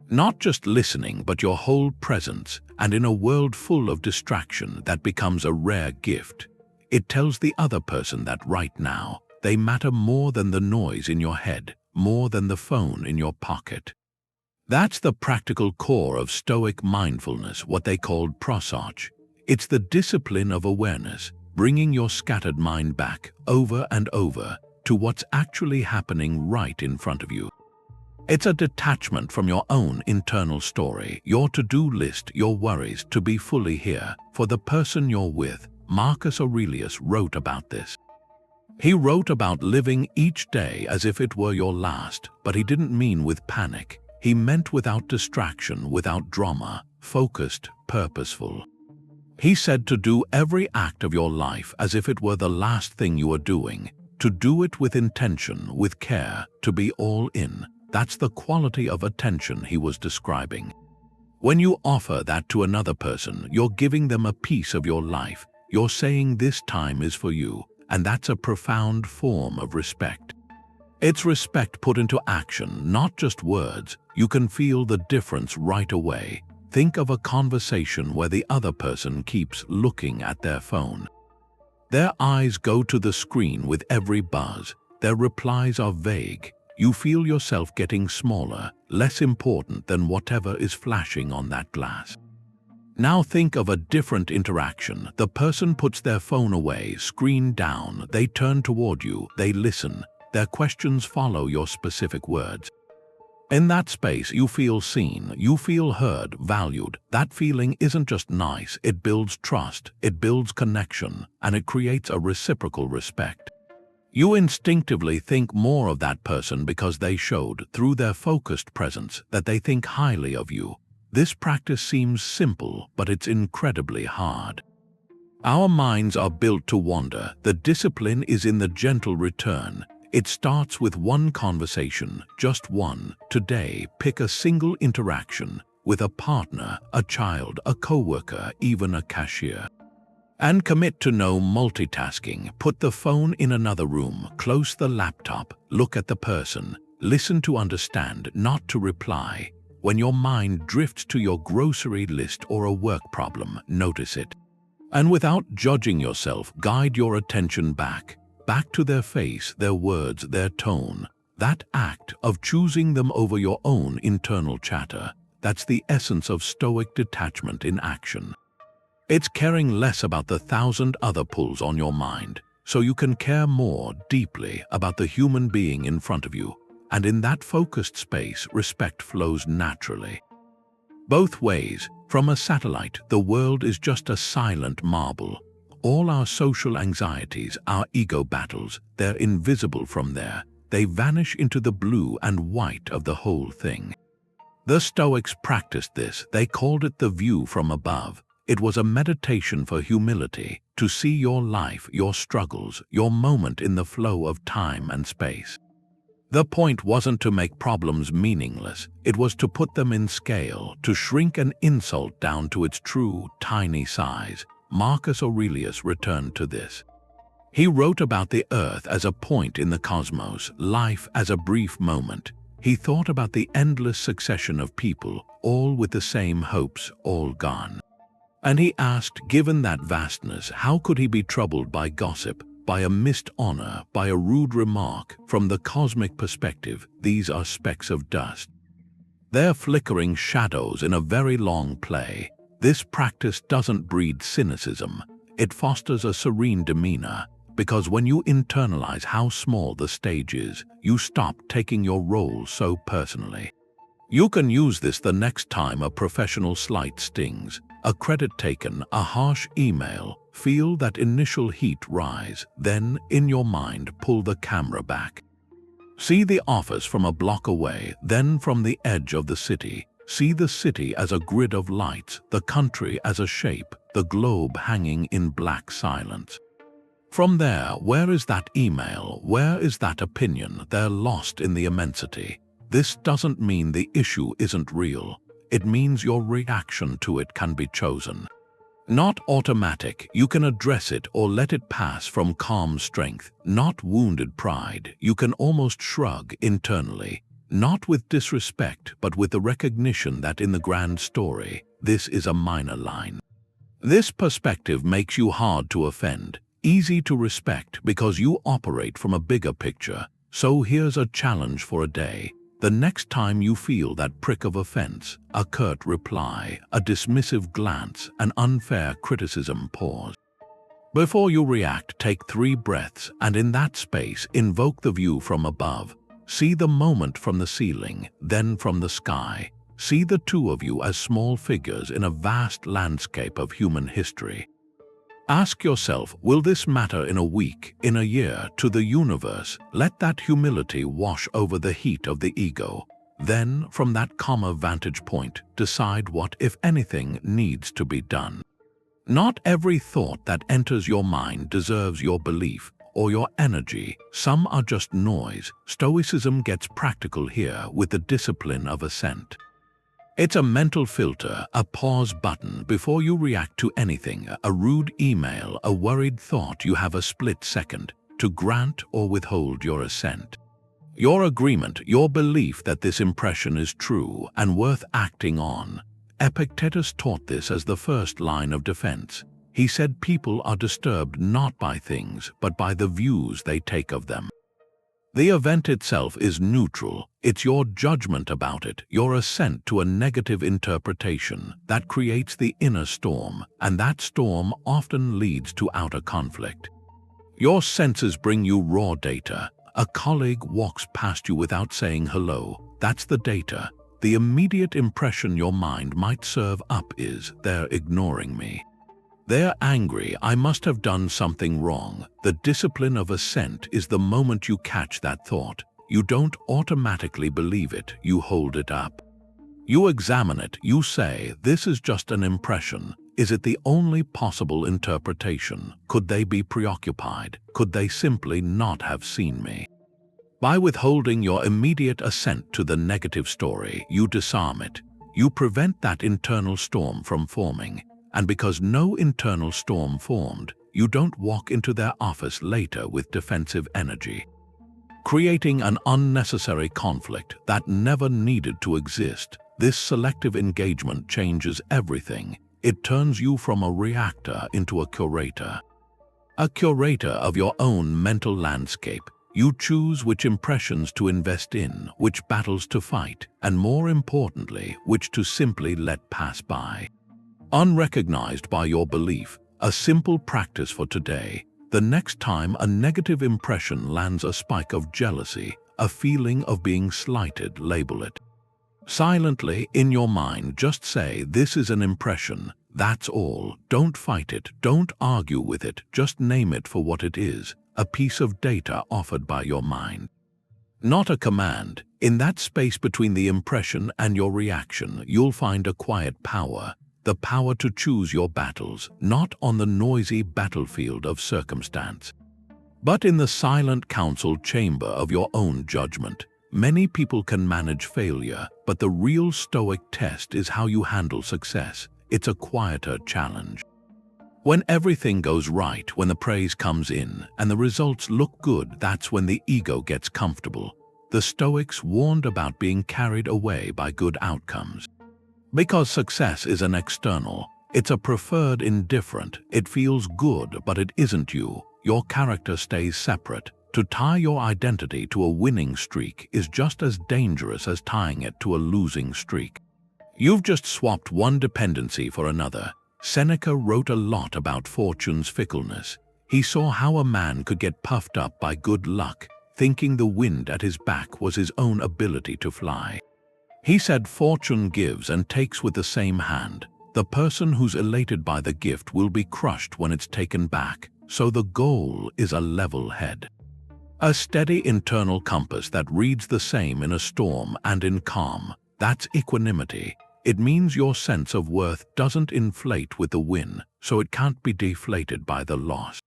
Not just listening, but your whole presence, and in a world full of distraction, that becomes a rare gift. It tells the other person that right now, they matter more than the noise in your head, more than the phone in your pocket. That's the practical core of Stoic mindfulness, what they called prosarch. It's the discipline of awareness, bringing your scattered mind back, over and over, to what's actually happening right in front of you. It's a detachment from your own internal story, your to-do list, your worries, to be fully here, for the person you're with. Marcus Aurelius wrote about this. He wrote about living each day as if it were your last, but he didn't mean with panic. He meant without distraction, without drama, focused, purposeful. He said to do every act of your life as if it were the last thing you were doing, to do it with intention, with care, to be all in. That's the quality of attention he was describing. When you offer that to another person, you're giving them a piece of your life. You're saying this time is for you, and that's a profound form of respect. It's respect put into action, not just words. You can feel the difference right away. Think of a conversation where the other person keeps looking at their phone. Their eyes go to the screen with every buzz. Their replies are vague. You feel yourself getting smaller, less important than whatever is flashing on that glass. Now think of a different interaction. The person puts their phone away, screen down, they turn toward you, they listen. Their questions follow your specific words. In that space, you feel seen, you feel heard, valued. That feeling isn't just nice, it builds trust, it builds connection, and it creates a reciprocal respect. You instinctively think more of that person because they showed, through their focused presence, that they think highly of you. This practice seems simple, but it's incredibly hard. Our minds are built to wander. The discipline is in the gentle return. It starts with one conversation, just one. Today, pick a single interaction with a partner, a child, a coworker, even a cashier. And commit to no multitasking. Put the phone in another room, close the laptop, look at the person, listen to understand, not to reply. When your mind drifts to your grocery list or a work problem, notice it. And without judging yourself, guide your attention back to their face, their words, their tone. That act of choosing them over your own internal chatter, that's the essence of Stoic detachment in action. It's caring less about the 1,000 other pulls on your mind, so you can care more deeply about the human being in front of you. And in that focused space, respect flows naturally. Both ways. From a satellite, the world is just a silent marble. All our social anxieties, our ego battles, they're invisible from there. They vanish into the blue and white of the whole thing. The Stoics practiced this. They called it the view from above. It was a meditation for humility, to see your life, your struggles, your moment in the flow of time and space. The point wasn't to make problems meaningless, it was to put them in scale, to shrink an insult down to its true, tiny size. Marcus Aurelius returned to this. He wrote about the earth as a point in the cosmos, life as a brief moment. He thought about the endless succession of people, all with the same hopes, all gone. And he asked, given that vastness, how could he be troubled by gossip, by a missed honor, by a rude remark? From the cosmic perspective, these are specks of dust. They're flickering shadows in a very long play. This practice doesn't breed cynicism. It fosters a serene demeanor, because when you internalize how small the stage is, you stop taking your role so personally. You can use this the next time a professional slight stings, a credit taken, a harsh email. Feel that initial heat rise, then, in your mind, pull the camera back. See the office from a block away, then from the edge of the city. See the city as a grid of lights, the country as a shape, the globe hanging in black silence. From there, where is that email? Where is that opinion? They're lost in the immensity. This doesn't mean the issue isn't real. It means your reaction to it can be chosen. Not automatic, you can address it or let it pass from calm strength, not wounded pride. You can almost shrug internally, not with disrespect, but with the recognition that in the grand story, this is a minor line. This perspective makes you hard to offend, easy to respect because you operate from a bigger picture. So here's a challenge for a day. The next time you feel that prick of offense, a curt reply, a dismissive glance, an unfair criticism, pause. Before you react, take 3 breaths, and in that space, invoke the view from above. See the moment from the ceiling, then from the sky. See the two of you as small figures in a vast landscape of human history. Ask yourself, will this matter in a week, in a year, to the universe? Let that humility wash over the heat of the ego. Then, from that calmer vantage point, decide what, if anything, needs to be done. Not every thought that enters your mind deserves your belief or your energy. Some are just noise. Stoicism gets practical here with the discipline of assent. It's a mental filter, a pause button before you react to anything, a rude email, a worried thought. You have a split second to grant or withhold your assent. Your agreement, your belief that this impression is true and worth acting on. Epictetus taught this as the first line of defense. He said people are disturbed not by things, but by the views they take of them. The event itself is neutral. It's your judgment about it, your assent to a negative interpretation, that creates the inner storm, and that storm often leads to outer conflict. Your senses bring you raw data. A colleague walks past you without saying hello. That's the data. The immediate impression your mind might serve up is, they're ignoring me. They're angry, I must have done something wrong. The discipline of assent is the moment you catch that thought. You don't automatically believe it, you hold it up. You examine it, you say, this is just an impression. Is it the only possible interpretation? Could they be preoccupied? Could they simply not have seen me? By withholding your immediate assent to the negative story, you disarm it. You prevent that internal storm from forming. And because no internal storm formed, you don't walk into their office later with defensive energy, creating an unnecessary conflict that never needed to exist. This selective engagement changes everything. It turns you from a reactor into a curator of your own mental landscape. You choose which impressions to invest in, which battles to fight, and more importantly, which to simply let pass by, unrecognized by your belief. A simple practice for today. The next time a negative impression lands, a spike of jealousy, a feeling of being slighted, label it. Silently, in your mind, just say, this is an impression, that's all. Don't fight it, don't argue with it, just name it for what it is, a piece of data offered by your mind. Not a command. In that space between the impression and your reaction, you'll find a quiet power. The power to choose your battles, not on the noisy battlefield of circumstance, but in the silent council chamber of your own judgment. Many people can manage failure, but the real Stoic test is how you handle success. It's a quieter challenge. When everything goes right, when the praise comes in and the results look good, that's when the ego gets comfortable. The Stoics warned about being carried away by good outcomes. Because success is an external, it's a preferred indifferent. It feels good, but it isn't you. Your character stays separate. To tie your identity to a winning streak is just as dangerous as tying it to a losing streak. You've just swapped one dependency for another. Seneca wrote a lot about fortune's fickleness. He saw how a man could get puffed up by good luck, thinking the wind at his back was his own ability to fly. He said fortune gives and takes with the same hand. The person who's elated by the gift will be crushed when it's taken back, so the goal is a level head. A steady internal compass that reads the same in a storm and in calm. That's equanimity. It means your sense of worth doesn't inflate with the win, so it can't be deflated by the loss.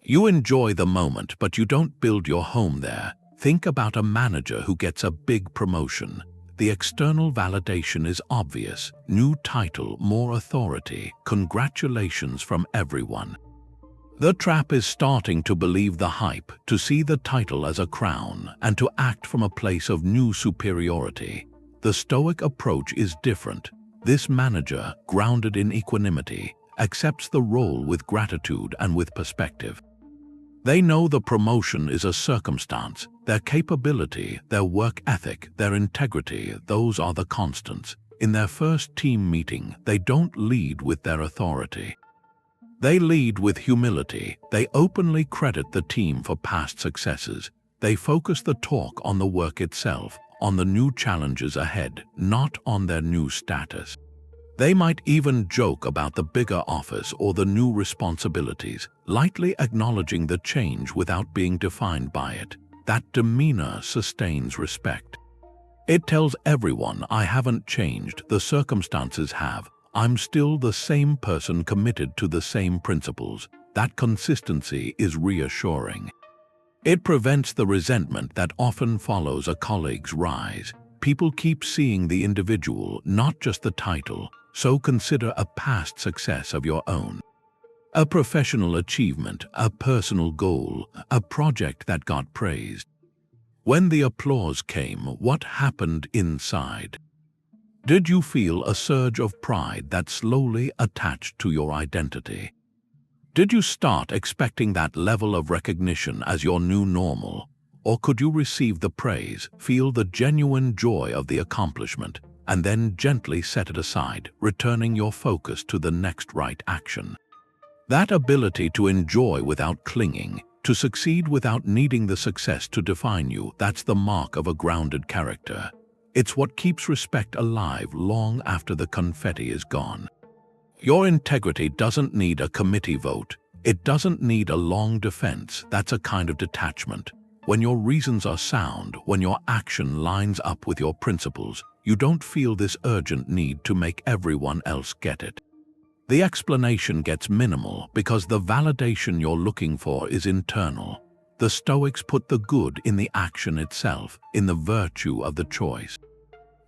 You enjoy the moment, but you don't build your home there. Think about a manager who gets a big promotion. The external validation is obvious. New title, more authority, congratulations from everyone. The trap is starting to believe the hype, to see the title as a crown, and to act from a place of new superiority. The Stoic approach is different. This manager, grounded in equanimity, accepts the role with gratitude and with perspective. They know the promotion is a circumstance. Their capability, their work ethic, their integrity, those are the constants. In their first team meeting, they don't lead with their authority. They lead with humility. They openly credit the team for past successes. They focus the talk on the work itself, on the new challenges ahead, not on their new status. They might even joke about the bigger office or the new responsibilities, lightly acknowledging the change without being defined by it. That demeanor sustains respect. It tells everyone, I haven't changed, the circumstances have. I'm still the same person committed to the same principles. That consistency is reassuring. It prevents the resentment that often follows a colleague's rise. People keep seeing the individual, not just the title, so consider a past success of your own. A professional achievement, a personal goal, a project that got praised. When the applause came, what happened inside? Did you feel a surge of pride that slowly attached to your identity? Did you start expecting that level of recognition as your new normal? Or could you receive the praise, feel the genuine joy of the accomplishment, and then gently set it aside, returning your focus to the next right action? That ability to enjoy without clinging, to succeed without needing the success to define you, that's the mark of a grounded character. It's what keeps respect alive long after the confetti is gone. Your integrity doesn't need a committee vote. It doesn't need a long defense. That's a kind of detachment. When your reasons are sound, when your action lines up with your principles, you don't feel this urgent need to make everyone else get it. The explanation gets minimal because the validation you're looking for is internal. The Stoics put the good in the action itself, in the virtue of the choice.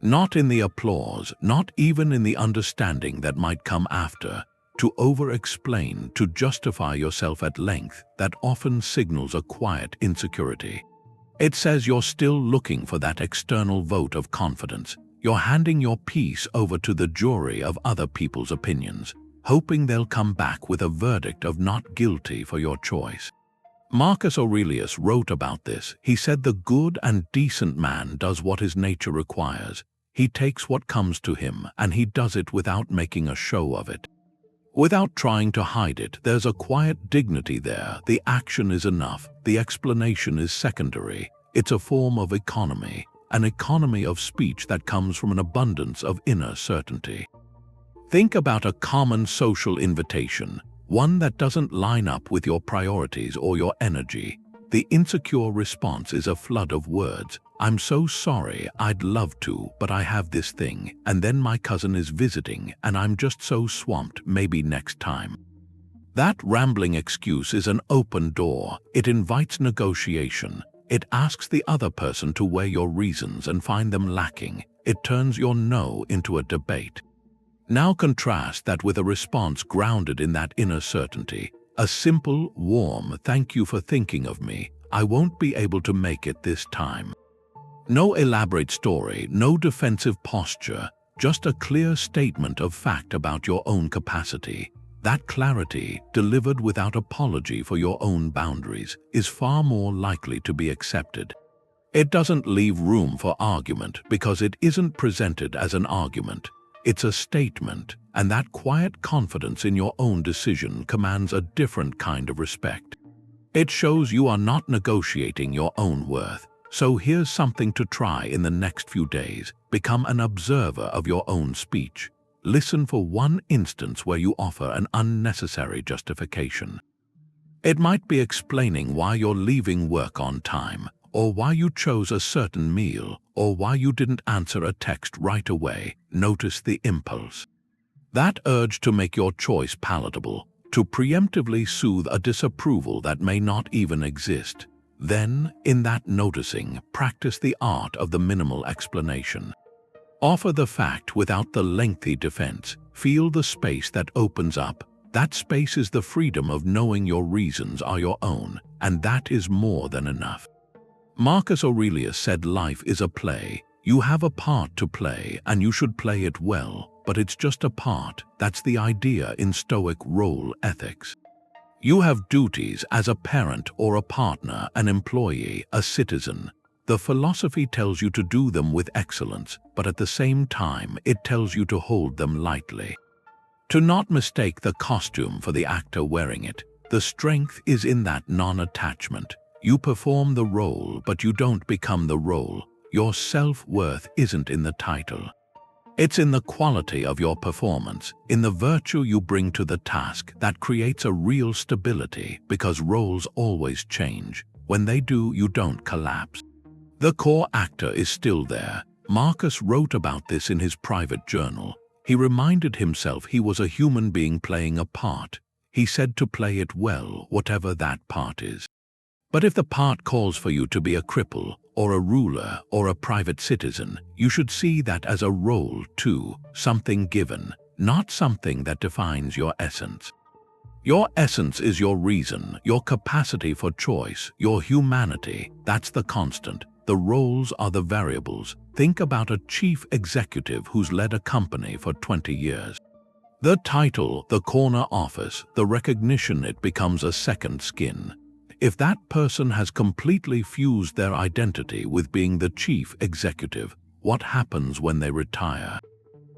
Not in the applause, not even in the understanding that might come after. To over-explain, to justify yourself at length, that often signals a quiet insecurity. It says you're still looking for that external vote of confidence. You're handing your piece over to the jury of other people's opinions, hoping they'll come back with a verdict of not guilty for your choice. Marcus Aurelius wrote about this. He said the good and decent man does what his nature requires. He takes what comes to him, and he does it without making a show of it. Without trying to hide it, there's a quiet dignity there. The action is enough. The explanation is secondary. It's a form of economy, an economy of speech that comes from an abundance of inner certainty. Think about a common social invitation, one that doesn't line up with your priorities or your energy. The insecure response is a flood of words. I'm so sorry, I'd love to, but I have this thing, and then my cousin is visiting, and I'm just so swamped, maybe next time. That rambling excuse is an open door. It invites negotiation. It asks the other person to weigh your reasons and find them lacking. It turns your no into a debate. Now contrast that with a response grounded in that inner certainty. A simple, warm, thank you for thinking of me. I won't be able to make it this time. No elaborate story, no defensive posture, just a clear statement of fact about your own capacity. That clarity, delivered without apology for your own boundaries, is far more likely to be accepted. It doesn't leave room for argument because it isn't presented as an argument. It's a statement, and that quiet confidence in your own decision commands a different kind of respect. It shows you are not negotiating your own worth. So here's something to try in the next few days. Become an observer of your own speech. Listen for one instance where you offer an unnecessary justification. It might be explaining why you're leaving work on time, or why you chose a certain meal, or why you didn't answer a text right away. Notice the impulse. That urge to make your choice palatable, to preemptively soothe a disapproval that may not even exist. Then, in that noticing, practice the art of the minimal explanation. Offer the fact without the lengthy defense. Feel the space that opens up. That space is the freedom of knowing your reasons are your own, and that is more than enough. Marcus Aurelius said life is a play. You have a part to play, and you should play it well, but it's just a part. That's the idea in Stoic role ethics. You have duties as a parent or a partner, an employee, a citizen. The philosophy tells you to do them with excellence, but at the same time it tells you to hold them lightly. To not mistake the costume for the actor wearing it. The strength is in that non-attachment. You perform the role, but you don't become the role. Your self-worth isn't in the title. It's in the quality of your performance, in the virtue you bring to the task that creates a real stability, because roles always change. When they do, you don't collapse. The core actor is still there. Marcus wrote about this in his private journal. He reminded himself he was a human being playing a part. He said to play it well, whatever that part is. But if the part calls for you to be a cripple, or a ruler, or a private citizen, you should see that as a role too, something given, not something that defines your essence. Your essence is your reason, your capacity for choice, your humanity. That's the constant. The roles are the variables. Think about a chief executive who's led a company for 20 years. The title, the corner office, the recognition, it becomes a second skin. If that person has completely fused their identity with being the chief executive, what happens when they retire?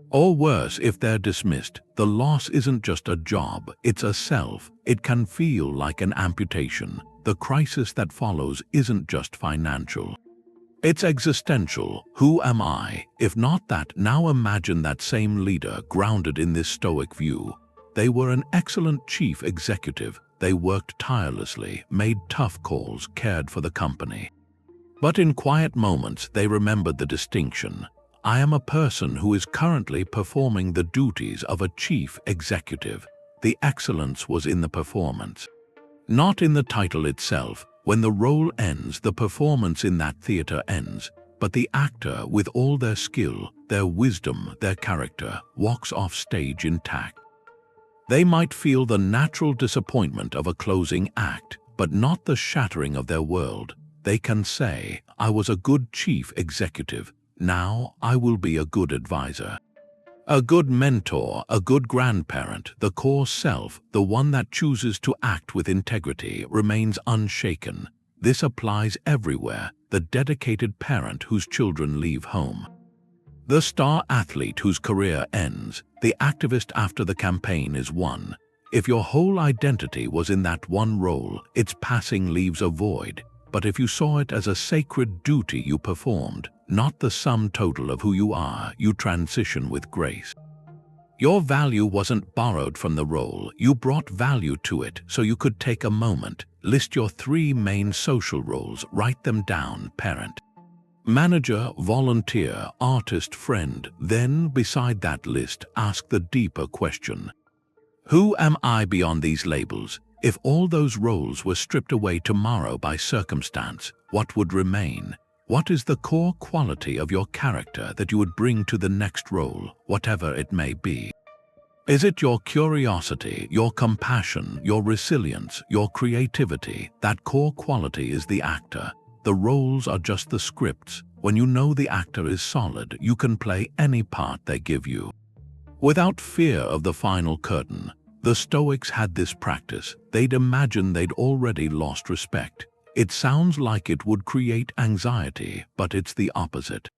Or worse, if they're dismissed, the loss isn't just a job, it's a self. It can feel like an amputation. The crisis that follows isn't just financial. It's existential. Who am I? If not that, now imagine that same leader grounded in this Stoic view. They were an excellent chief executive. They worked tirelessly, made tough calls, cared for the company. But in quiet moments, they remembered the distinction. I am a person who is currently performing the duties of a chief executive. The excellence was in the performance, not in the title itself. When the role ends, the performance in that theater ends, but the actor, with all their skill, their wisdom, their character, walks off stage intact. They might feel the natural disappointment of a closing act, but not the shattering of their world. They can say, I was a good chief executive. Now I will be a good advisor. A good mentor, a good grandparent. The core self, the one that chooses to act with integrity, remains unshaken. This applies everywhere. The dedicated parent whose children leave home. The star athlete whose career ends. The activist after the campaign is one. If your whole identity was in that one role, its passing leaves a void. But if you saw it as a sacred duty you performed, not the sum total of who you are, you transition with grace. Your value wasn't borrowed from the role, you brought value to it, so you could take a moment, list your 3 main social roles, write them down: parent, manager, volunteer, artist, friend. Then, beside that list, ask the deeper question. Who am I beyond these labels? If all those roles were stripped away tomorrow by circumstance, what would remain? What is the core quality of your character that you would bring to the next role, whatever it may be? Is it your curiosity, your compassion, your resilience, your creativity? That core quality is the actor. The roles are just the scripts. When you know the actor is solid, you can play any part they give you, without fear of the final curtain. The Stoics had this practice. They'd imagine they'd already lost respect. It sounds like it would create anxiety, but it's the opposite.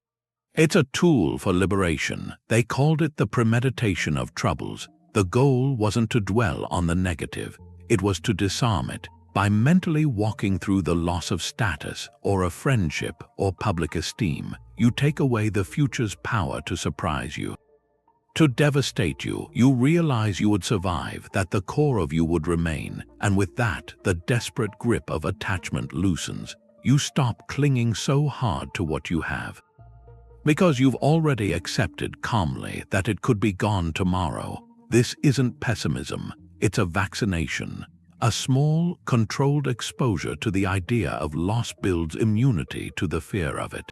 It's a tool for liberation. They called it the premeditation of troubles. The goal wasn't to dwell on the negative. It was to disarm it. By mentally walking through the loss of status or a friendship or public esteem, you take away the future's power to surprise you. To devastate you, you realize you would survive, that the core of you would remain, and with that, the desperate grip of attachment loosens. You stop clinging so hard to what you have. Because you've already accepted calmly that it could be gone tomorrow. This isn't pessimism, it's a vaccination. A small, controlled exposure to the idea of loss builds immunity to the fear of it.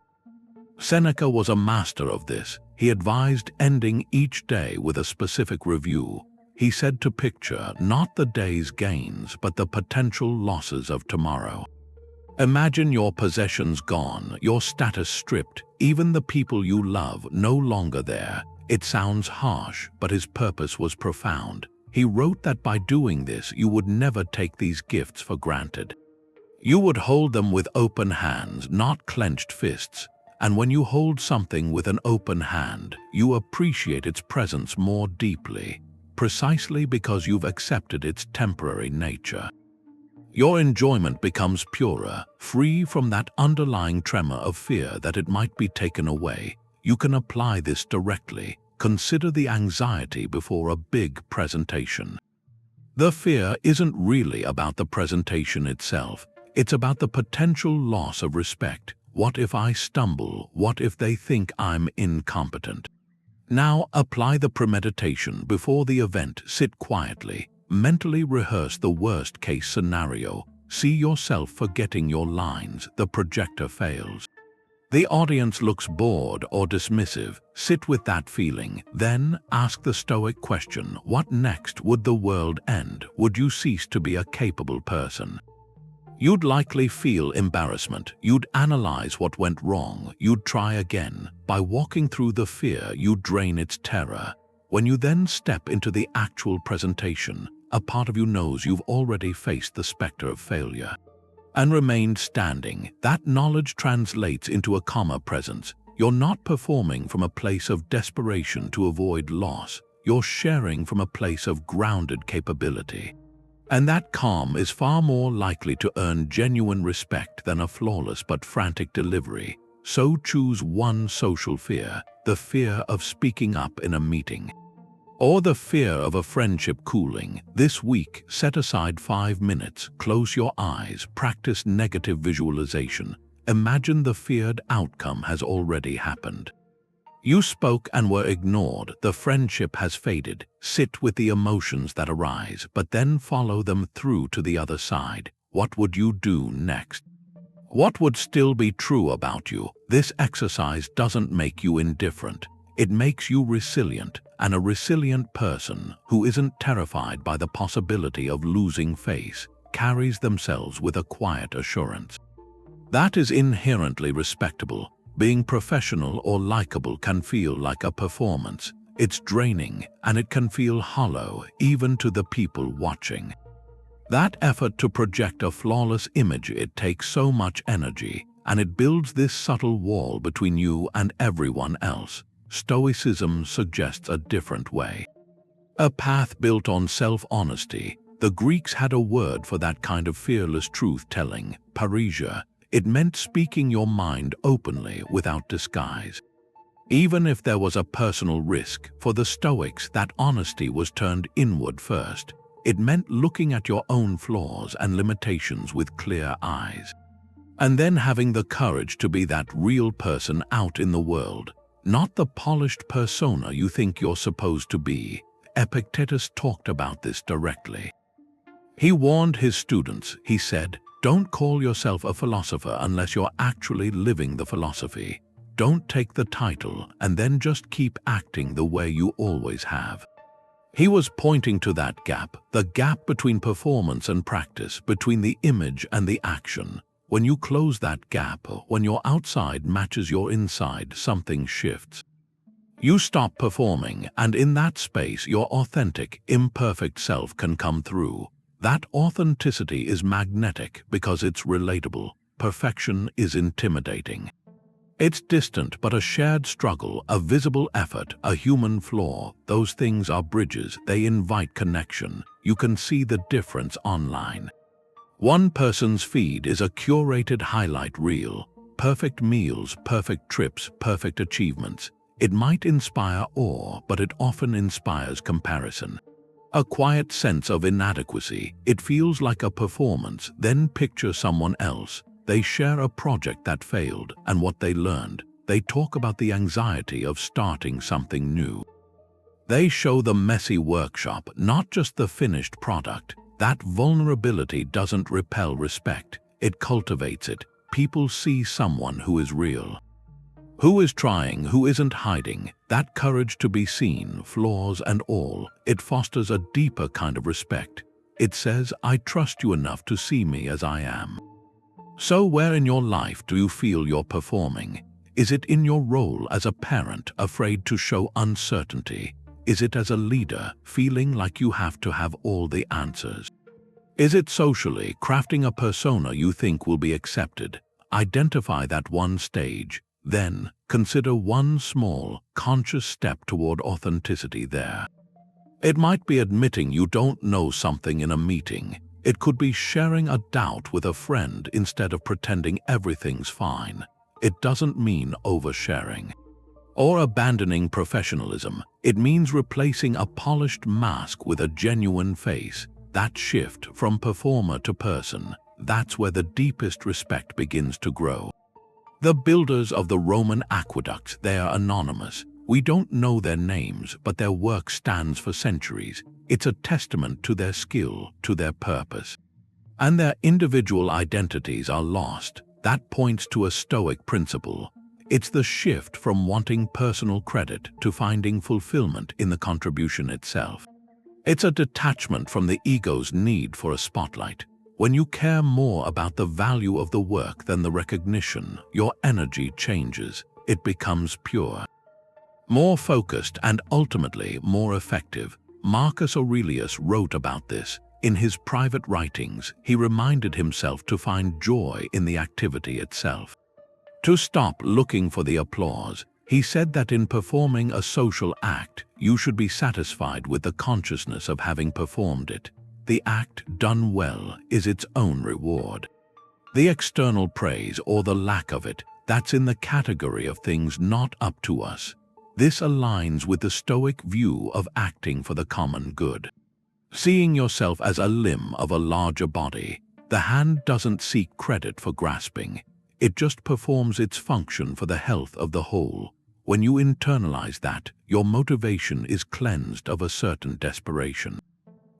Seneca was a master of this. He advised ending each day with a specific review. He said to picture not the day's gains, but the potential losses of tomorrow. Imagine your possessions gone, your status stripped, even the people you love no longer there. It sounds harsh, but his purpose was profound. He wrote that by doing this, you would never take these gifts for granted. You would hold them with open hands, not clenched fists. And when you hold something with an open hand, you appreciate its presence more deeply, precisely because you've accepted its temporary nature. Your enjoyment becomes purer, free from that underlying tremor of fear that it might be taken away. You can apply this directly. Consider the anxiety before a big presentation. The fear isn't really about the presentation itself. It's about the potential loss of respect. What if I stumble? What if they think I'm incompetent? Now apply the premeditation before the event. Sit quietly. Mentally rehearse the worst-case scenario. See yourself forgetting your lines. The projector fails. The audience looks bored or dismissive. Sit with that feeling. Then ask the Stoic question: what next? Would the world end? Would you cease to be a capable person? You'd likely feel embarrassment. You'd analyze what went wrong. You'd try again. By walking through the fear, you drain its terror. When you then step into the actual presentation, a part of you knows you've already faced the specter of failure and remained standing. That knowledge translates into a calmer presence. You're not performing from a place of desperation to avoid loss. You're sharing from a place of grounded capability. And that calm is far more likely to earn genuine respect than a flawless but frantic delivery. So choose one social fear: the fear of speaking up in a meeting, or the fear of a friendship cooling. This week, set aside 5 minutes, close your eyes, practice negative visualization. Imagine the feared outcome has already happened. You spoke and were ignored. The friendship has faded. Sit with the emotions that arise, but then follow them through to the other side. What would you do next? What would still be true about you? This exercise doesn't make you indifferent. It makes you resilient, and a resilient person who isn't terrified by the possibility of losing face carries themselves with a quiet assurance. That is inherently respectable. Being professional or likable can feel like a performance. It's draining, and it can feel hollow, even to the people watching. That effort to project a flawless image, it takes so much energy, and it builds this subtle wall between you and everyone else. Stoicism suggests a different way. A path built on self-honesty. The Greeks had a word for that kind of fearless truth-telling: parrhesia. It meant speaking your mind openly without disguise. Even if there was a personal risk, for the Stoics that honesty was turned inward first. It meant looking at your own flaws and limitations with clear eyes. And then having the courage to be that real person out in the world, not the polished persona you think you're supposed to be. Epictetus talked about this directly. He warned his students. He said, "Don't call yourself a philosopher unless you're actually living the philosophy. Don't take the title and then just keep acting the way you always have." He was pointing to that gap, the gap between performance and practice, between the image and the action. When you close that gap, when your outside matches your inside, something shifts. You stop performing, and in that space, your authentic, imperfect self can come through. That authenticity is magnetic because it's relatable. Perfection is intimidating. It's distant, but a shared struggle, a visible effort, a human flaw. Those things are bridges. They invite connection. You can see the difference online. One person's feed is a curated highlight reel. Perfect meals, perfect trips, perfect achievements. It might inspire awe, but it often inspires comparison. A quiet sense of inadequacy. It feels like a performance. Then picture someone else. They share a project that failed and what they learned. They talk about the anxiety of starting something new. They show the messy workshop, not just the finished product. That vulnerability doesn't repel respect. It cultivates it. People see someone who is real, who is trying, who isn't hiding. That courage to be seen, flaws and all, it fosters a deeper kind of respect. It says, I trust you enough to see me as I am. So where in your life do you feel you're performing? Is it in your role as a parent, afraid to show uncertainty? Is it as a leader, feeling like you have to have all the answers? Is it socially, crafting a persona you think will be accepted? Identify that one stage. Then, consider one small, conscious step toward authenticity there. It might be admitting you don't know something in a meeting. It could be sharing a doubt with a friend instead of pretending everything's fine. It doesn't mean oversharing or abandoning professionalism. It means replacing a polished mask with a genuine face. That shift from performer to person, that's where the deepest respect begins to grow. The builders of the Roman aqueducts, they are anonymous. We don't know their names, but their work stands for centuries. It's a testament to their skill, to their purpose. And their individual identities are lost. That points to a Stoic principle. It's the shift from wanting personal credit to finding fulfillment in the contribution itself. It's a detachment from the ego's need for a spotlight. When you care more about the value of the work than the recognition, your energy changes. It becomes pure, more focused, and ultimately more effective. Marcus Aurelius wrote about this. In his private writings, he reminded himself to find joy in the activity itself, to stop looking for the applause. He said that in performing a social act, you should be satisfied with the consciousness of having performed it. The act done well is its own reward. The external praise or the lack of it, that's in the category of things not up to us. This aligns with the Stoic view of acting for the common good. Seeing yourself as a limb of a larger body, the hand doesn't seek credit for grasping. It just performs its function for the health of the whole. When you internalize that, your motivation is cleansed of a certain desperation.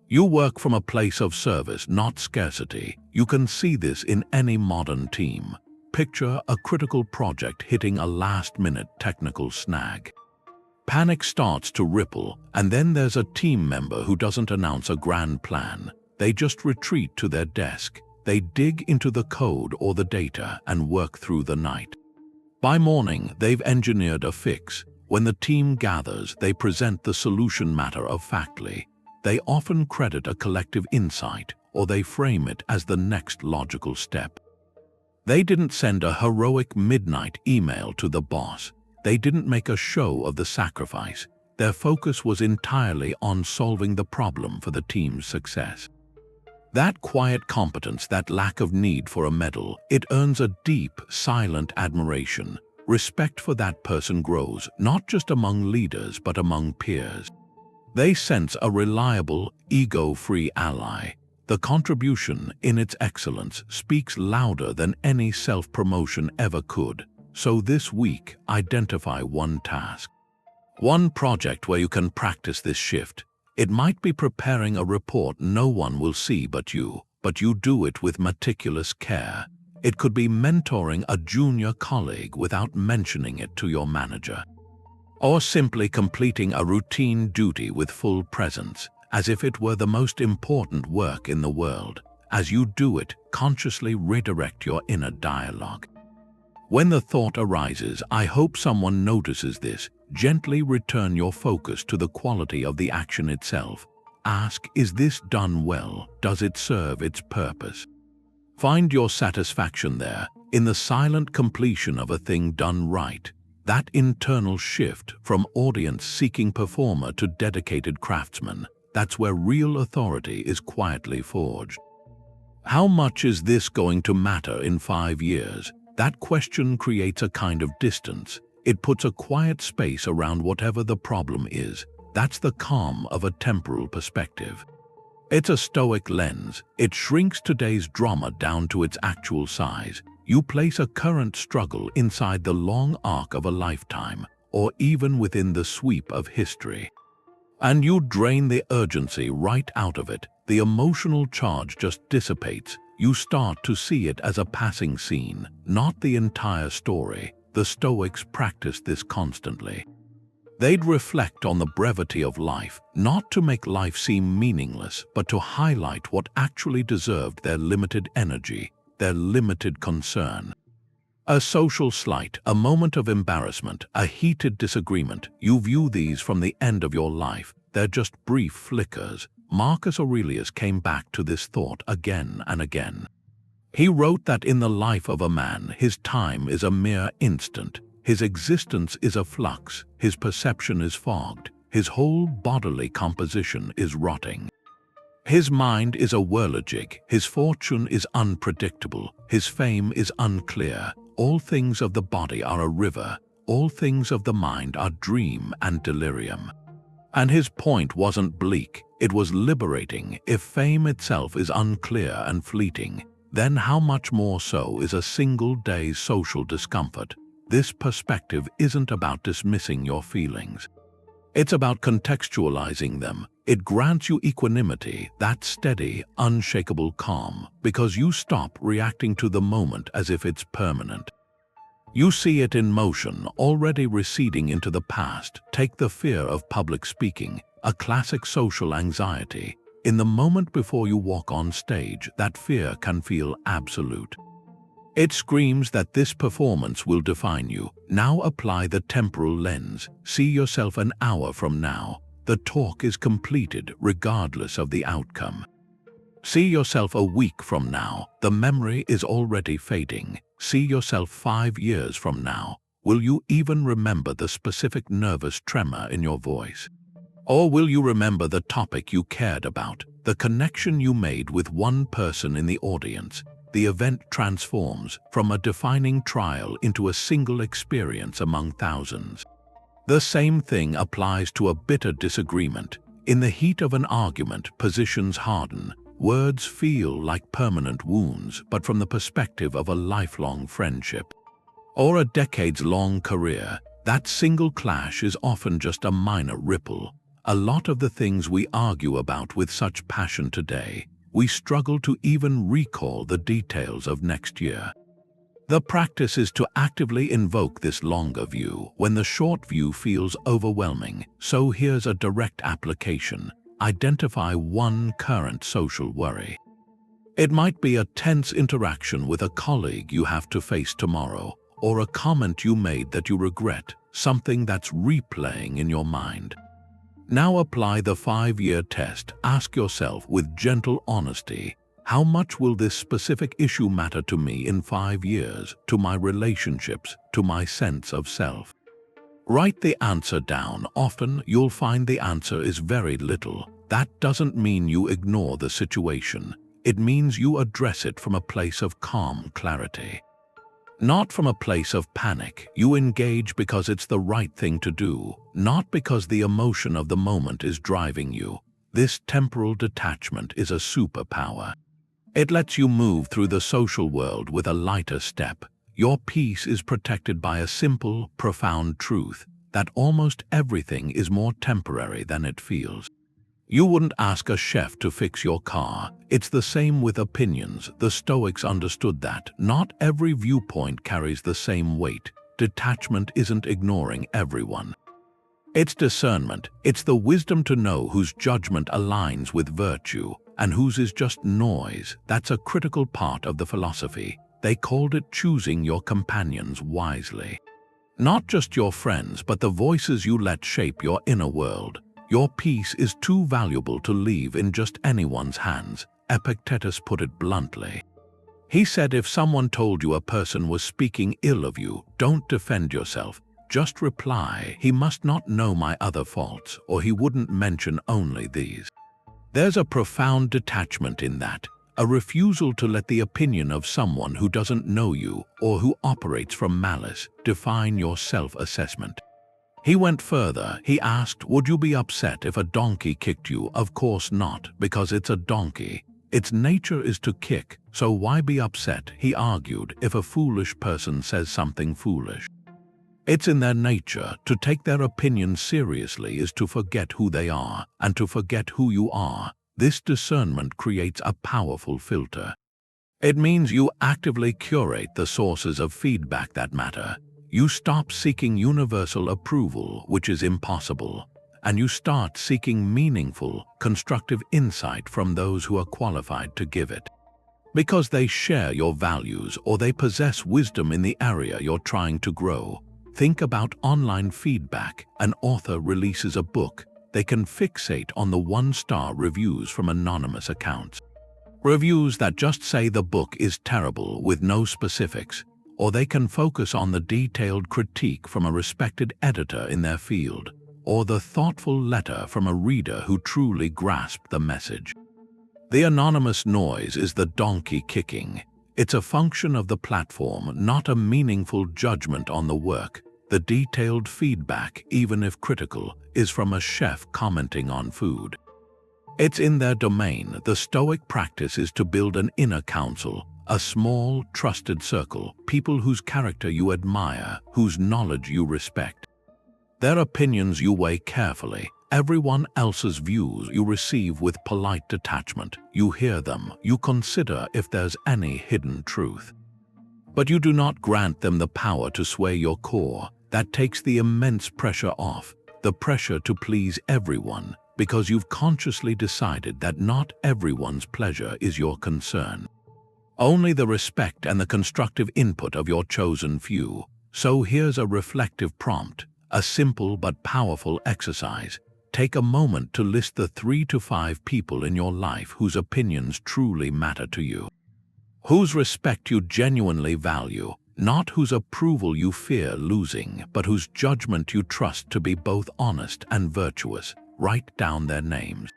You work from a place of service, not scarcity. You can see this in any modern team. Picture a critical project hitting a last-minute technical snag. Panic starts to ripple, and then there's a team member who doesn't announce a grand plan. They just retreat to their desk. They dig into the code or the data and work through the night. By morning, they've engineered a fix. When the team gathers, they present the solution matter-of-factly. They often credit a collective insight, or they frame it as the next logical step. They didn't send a heroic midnight email to the boss. They didn't make a show of the sacrifice. Their focus was entirely on solving the problem for the team's success. That quiet competence, that lack of need for a medal, it earns a deep, silent admiration. Respect for that person grows, not just among leaders, but among peers. They sense a reliable, ego-free ally. The contribution, in its excellence, speaks louder than any self-promotion ever could. So this week, identify one task, one project where you can practice this shift. It might be preparing a report no one will see but you do it with meticulous care. It could be mentoring a junior colleague without mentioning it to your manager. Or simply completing a routine duty with full presence, as if it were the most important work in the world. As you do it, consciously redirect your inner dialogue. When the thought arises, I hope someone notices this, gently return your focus to the quality of the action itself. Ask, is this done well? Does it serve its purpose? Find your satisfaction there, in the silent completion of a thing done right. That internal shift from audience-seeking performer to dedicated craftsman, that's where real authority is quietly forged. How much is this going to matter in 5 years? That question creates a kind of distance. It puts a quiet space around whatever the problem is. That's the calm of a temporal perspective. It's a Stoic lens. It shrinks today's drama down to its actual size. You place a current struggle inside the long arc of a lifetime, or even within the sweep of history. And you drain the urgency right out of it. The emotional charge just dissipates. You start to see it as a passing scene, not the entire story. The Stoics practiced this constantly. They'd reflect on the brevity of life, not to make life seem meaningless, but to highlight what actually deserved their limited energy, their limited concern. A social slight, a moment of embarrassment, a heated disagreement, you view these from the end of your life. They're just brief flickers. Marcus Aurelius came back to this thought again and again. He wrote that in the life of a man, his time is a mere instant. His existence is a flux. His perception is fogged. His whole bodily composition is rotting. His mind is a whirligig. His fortune is unpredictable. His fame is unclear. All things of the body are a river. All things of the mind are dream and delirium. And his point wasn't bleak. It was liberating. If fame itself is unclear and fleeting, then how much more so is a single day's social discomfort? This perspective isn't about dismissing your feelings. It's about contextualizing them. It grants you equanimity, that steady, unshakable calm, because you stop reacting to the moment as if it's permanent. You see it in motion, already receding into the past. Take the fear of public speaking, a classic social anxiety. In the moment before you walk on stage, that fear can feel absolute. It screams that this performance will define you. Now apply the temporal lens. See yourself an hour from now. The talk is completed regardless of the outcome. See yourself a week from now. The memory is already fading. See yourself 5 years from now. Will you even remember the specific nervous tremor in your voice? Or will you remember the topic you cared about, the connection you made with one person in the audience? The event transforms from a defining trial into a single experience among thousands. The same thing applies to a bitter disagreement. In the heat of an argument, positions harden. Words feel like permanent wounds, but from the perspective of a lifelong friendship or a decades-long career, that single clash is often just a minor ripple. A lot of the things we argue about with such passion today, we struggle to even recall the details of next year. The practice is to actively invoke this longer view when the short view feels overwhelming. So here's a direct application. Identify one current social worry. It might be a tense interaction with a colleague you have to face tomorrow, or a comment you made that you regret, something that's replaying in your mind. Now apply the 5-year test. Ask yourself with gentle honesty, how much will this specific issue matter to me in 5 years, to my relationships, to my sense of self? Write the answer down. Often you'll find the answer is very little. That doesn't mean you ignore the situation. It means you address it from a place of calm clarity. Not from a place of panic. You engage because it's the right thing to do, not because the emotion of the moment is driving you. This temporal detachment is a superpower. It lets you move through the social world with a lighter step. Your peace is protected by a simple, profound truth that almost everything is more temporary than it feels. You wouldn't ask a chef to fix your car. It's the same with opinions. The Stoics understood that. Not every viewpoint carries the same weight. Detachment isn't ignoring everyone. It's discernment. It's the wisdom to know whose judgment aligns with virtue and whose is just noise. That's a critical part of the philosophy. They called it choosing your companions wisely. Not just your friends, but the voices you let shape your inner world. Your peace is too valuable to leave in just anyone's hands. Epictetus put it bluntly. He said if someone told you a person was speaking ill of you, don't defend yourself. Just reply, he must not know my other faults, or he wouldn't mention only these. There's a profound detachment in that, a refusal to let the opinion of someone who doesn't know you or who operates from malice define your self-assessment. He went further. He asked, would you be upset if a donkey kicked you? Of course not, because it's a donkey. Its nature is to kick, so why be upset, he argued, if a foolish person says something foolish? It's in their nature. To take their opinion seriously is to forget who they are, and to forget who you are. This discernment creates a powerful filter. It means you actively curate the sources of feedback that matter. You stop seeking universal approval, which is impossible, and you start seeking meaningful, constructive insight from those who are qualified to give it. Because they share your values or they possess wisdom in the area you're trying to grow. Think about online feedback. An author releases a book. They can fixate on the one-star reviews from anonymous accounts. Reviews that just say the book is terrible with no specifics. Or they can focus on the detailed critique from a respected editor in their field, or the thoughtful letter from a reader who truly grasped the message. The anonymous noise is the donkey kicking. It's a function of the platform, not a meaningful judgment on the work. The detailed feedback, even if critical, is from a chef commenting on food. It's in their domain. The Stoic practice is to build an inner council, a small, trusted circle, people whose character you admire, whose knowledge you respect. Their opinions you weigh carefully. Everyone else's views you receive with polite detachment. You hear them. You consider if there's any hidden truth. But you do not grant them the power to sway your core. That takes the immense pressure off, the pressure to please everyone, because you've consciously decided that not everyone's pleasure is your concern. Only the respect and the constructive input of your chosen few. So here's a reflective prompt, a simple but powerful exercise. Take a moment to list the 3 to 5 people in your life whose opinions truly matter to you. Whose respect you genuinely value, not whose approval you fear losing, but whose judgment you trust to be both honest and virtuous. Write down their names.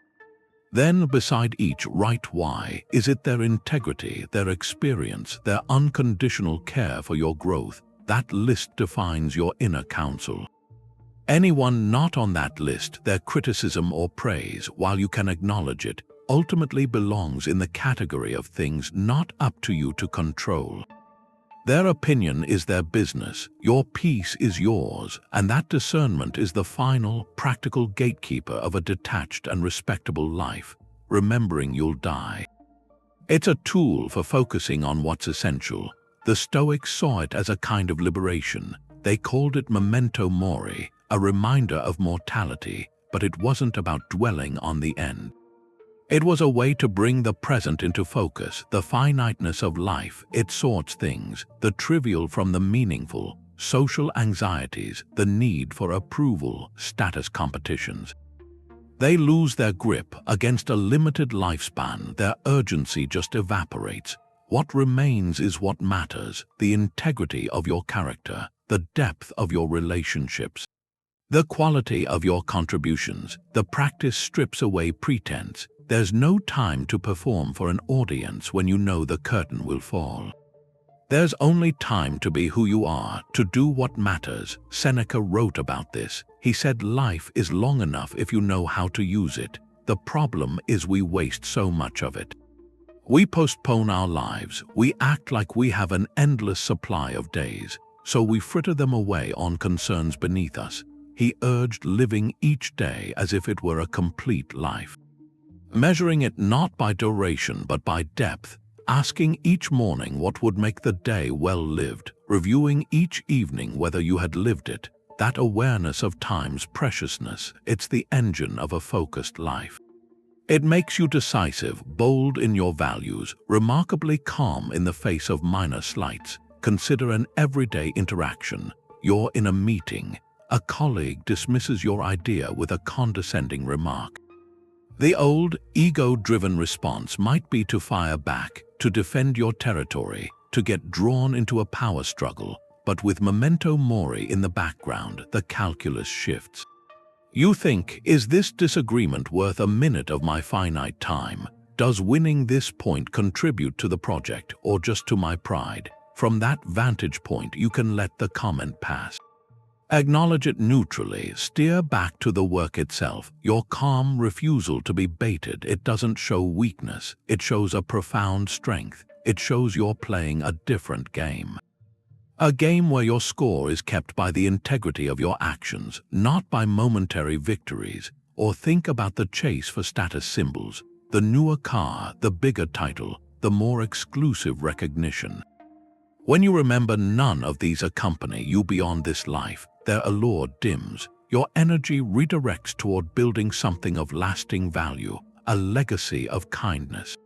Then, beside each, write why. Is it their integrity, their experience, their unconditional care for your growth? That list defines your inner council. Anyone not on that list, their criticism or praise, while you can acknowledge it, ultimately belongs in the category of things not up to you to control. Their opinion is their business, your peace is yours, and that discernment is the final, practical gatekeeper of a detached and respectable life, remembering you'll die. It's a tool for focusing on what's essential. The Stoics saw it as a kind of liberation. They called it Memento Mori, a reminder of mortality, but it wasn't about dwelling on the end. It was a way to bring the present into focus, the finiteness of life. It sorts things, the trivial from the meaningful, social anxieties, the need for approval, status competitions. They lose their grip against a limited lifespan. Their urgency just evaporates. What remains is what matters, the integrity of your character, the depth of your relationships, the quality of your contributions. The practice strips away pretense. There's no time to perform for an audience when you know the curtain will fall. There's only time to be who you are, to do what matters. Seneca wrote about this. He said life is long enough if you know how to use it. The problem is we waste so much of it. We postpone our lives. We act like we have an endless supply of days, so we fritter them away on concerns beneath us. He urged living each day as if it were a complete life. Measuring it not by duration but by depth, asking each morning what would make the day well lived, reviewing each evening whether you had lived it. That awareness of time's preciousness, it's the engine of a focused life. It makes you decisive, bold in your values, remarkably calm in the face of minor slights. Consider an everyday interaction. You're in a meeting. A colleague dismisses your idea with a condescending remark. The old, ego-driven response might be to fire back, to defend your territory, to get drawn into a power struggle, but with Memento Mori in the background, the calculus shifts. You think, is this disagreement worth a minute of my finite time? Does winning this point contribute to the project or just to my pride? From that vantage point, you can let the comment pass. Acknowledge it neutrally, steer back to the work itself. Your calm refusal to be baited, it doesn't show weakness, it shows a profound strength. It shows you're playing a different game. A game where your score is kept by the integrity of your actions, not by momentary victories. Or think about the chase for status symbols, the newer car, the bigger title, the more exclusive recognition. When you remember none of these accompany you beyond this life, their allure dims, your energy redirects toward building something of lasting value, a legacy of kindness.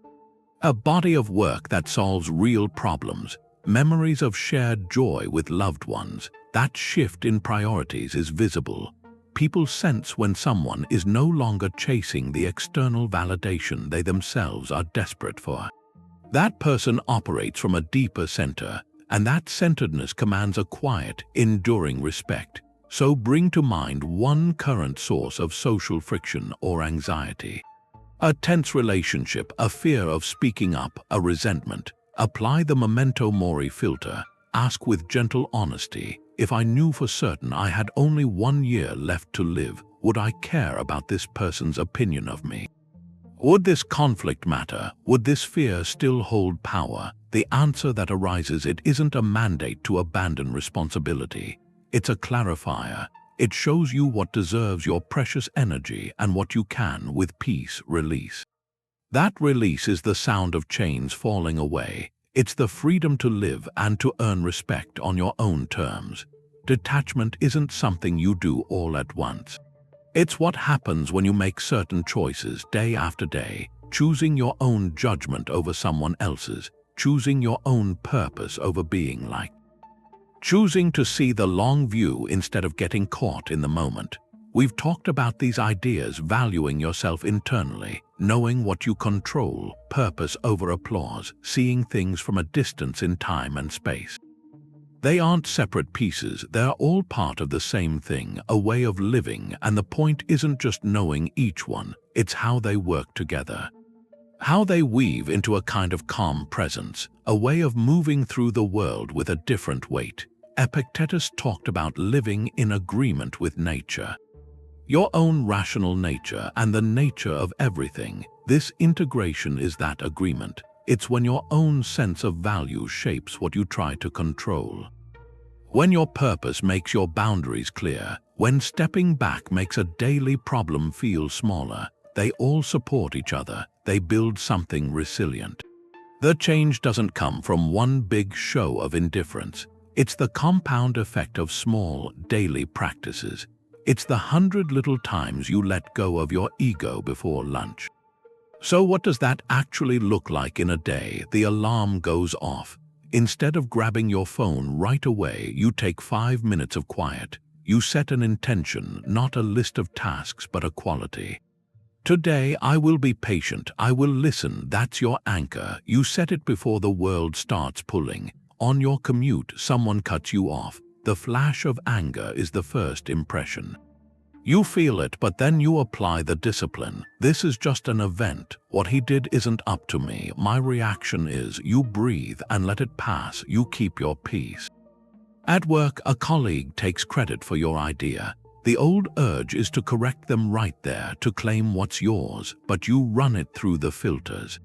A body of work that solves real problems, memories of shared joy with loved ones. That shift in priorities is visible. People sense when someone is no longer chasing the external validation they themselves are desperate for. That person operates from a deeper center, and that centeredness commands a quiet, enduring respect. So bring to mind one current source of social friction or anxiety. A tense relationship, a fear of speaking up, a resentment. Apply the Memento Mori filter. Ask with gentle honesty, if I knew for certain I had only 1 year left to live, would I care about this person's opinion of me? Would this conflict matter? Would this fear still hold power? The answer that arises, it isn't a mandate to abandon responsibility. It's a clarifier. It shows you what deserves your precious energy and what you can, with peace, release. That release is the sound of chains falling away. It's the freedom to live and to earn respect on your own terms. Detachment isn't something you do all at once. It's what happens when you make certain choices day after day, choosing your own judgment over someone else's, choosing your own purpose over being liked. Choosing to see the long view instead of getting caught in the moment. We've talked about these ideas, valuing yourself internally, knowing what you control, purpose over applause, seeing things from a distance in time and space. They aren't separate pieces, they're all part of the same thing, a way of living, and the point isn't just knowing each one, it's how they work together. How they weave into a kind of calm presence, a way of moving through the world with a different weight. Epictetus talked about living in agreement with nature. Your own rational nature and the nature of everything. This integration is that agreement. It's when your own sense of value shapes what you try to control. When your purpose makes your boundaries clear, when stepping back makes a daily problem feel smaller, they all support each other, they build something resilient. The change doesn't come from one big show of indifference. It's the compound effect of small, daily practices. It's the 100 little times you let go of your ego before lunch. So what does that actually look like in a day? The alarm goes off. Instead of grabbing your phone right away, you take 5 minutes of quiet. You set an intention, not a list of tasks, but a quality. Today, I will be patient. I will listen. That's your anchor. You set it before the world starts pulling. On your commute, someone cuts you off. The flash of anger is the first impression. You feel it, but then you apply the discipline. This is just an event. What he did isn't up to me. My reaction is, you breathe and let it pass. You keep your peace. At work, a colleague takes credit for your idea. The old urge is to correct them right there, to claim what's yours, but you run it through the filters.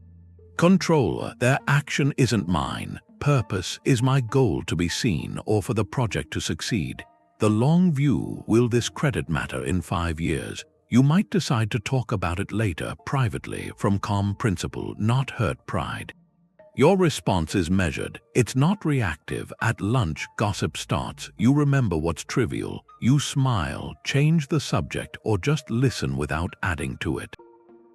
Control, their action isn't mine. Purpose, is my goal to be seen or for the project to succeed? The long view, will this credit matter in 5 years? You might decide to talk about it later, privately, from calm principle, not hurt pride. Your response is measured. It's not reactive. At lunch, gossip starts. You remember what's trivial. You smile, change the subject, or just listen without adding to it.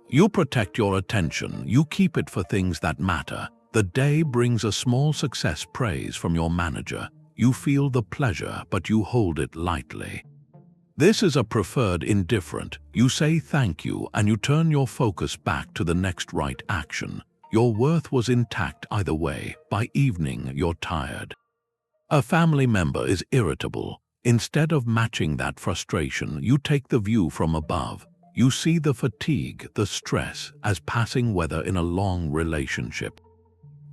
You protect your attention. You keep it for things that matter. The day brings a small success praise from your manager. You feel the pleasure, but you hold it lightly. This is a preferred indifferent. You say thank you and you turn your focus back to the next right action. Your worth was intact either way. By evening, you're tired. A family member is irritable. Instead of matching that frustration, you take the view from above. You see the fatigue, the stress, as passing weather in a long relationship.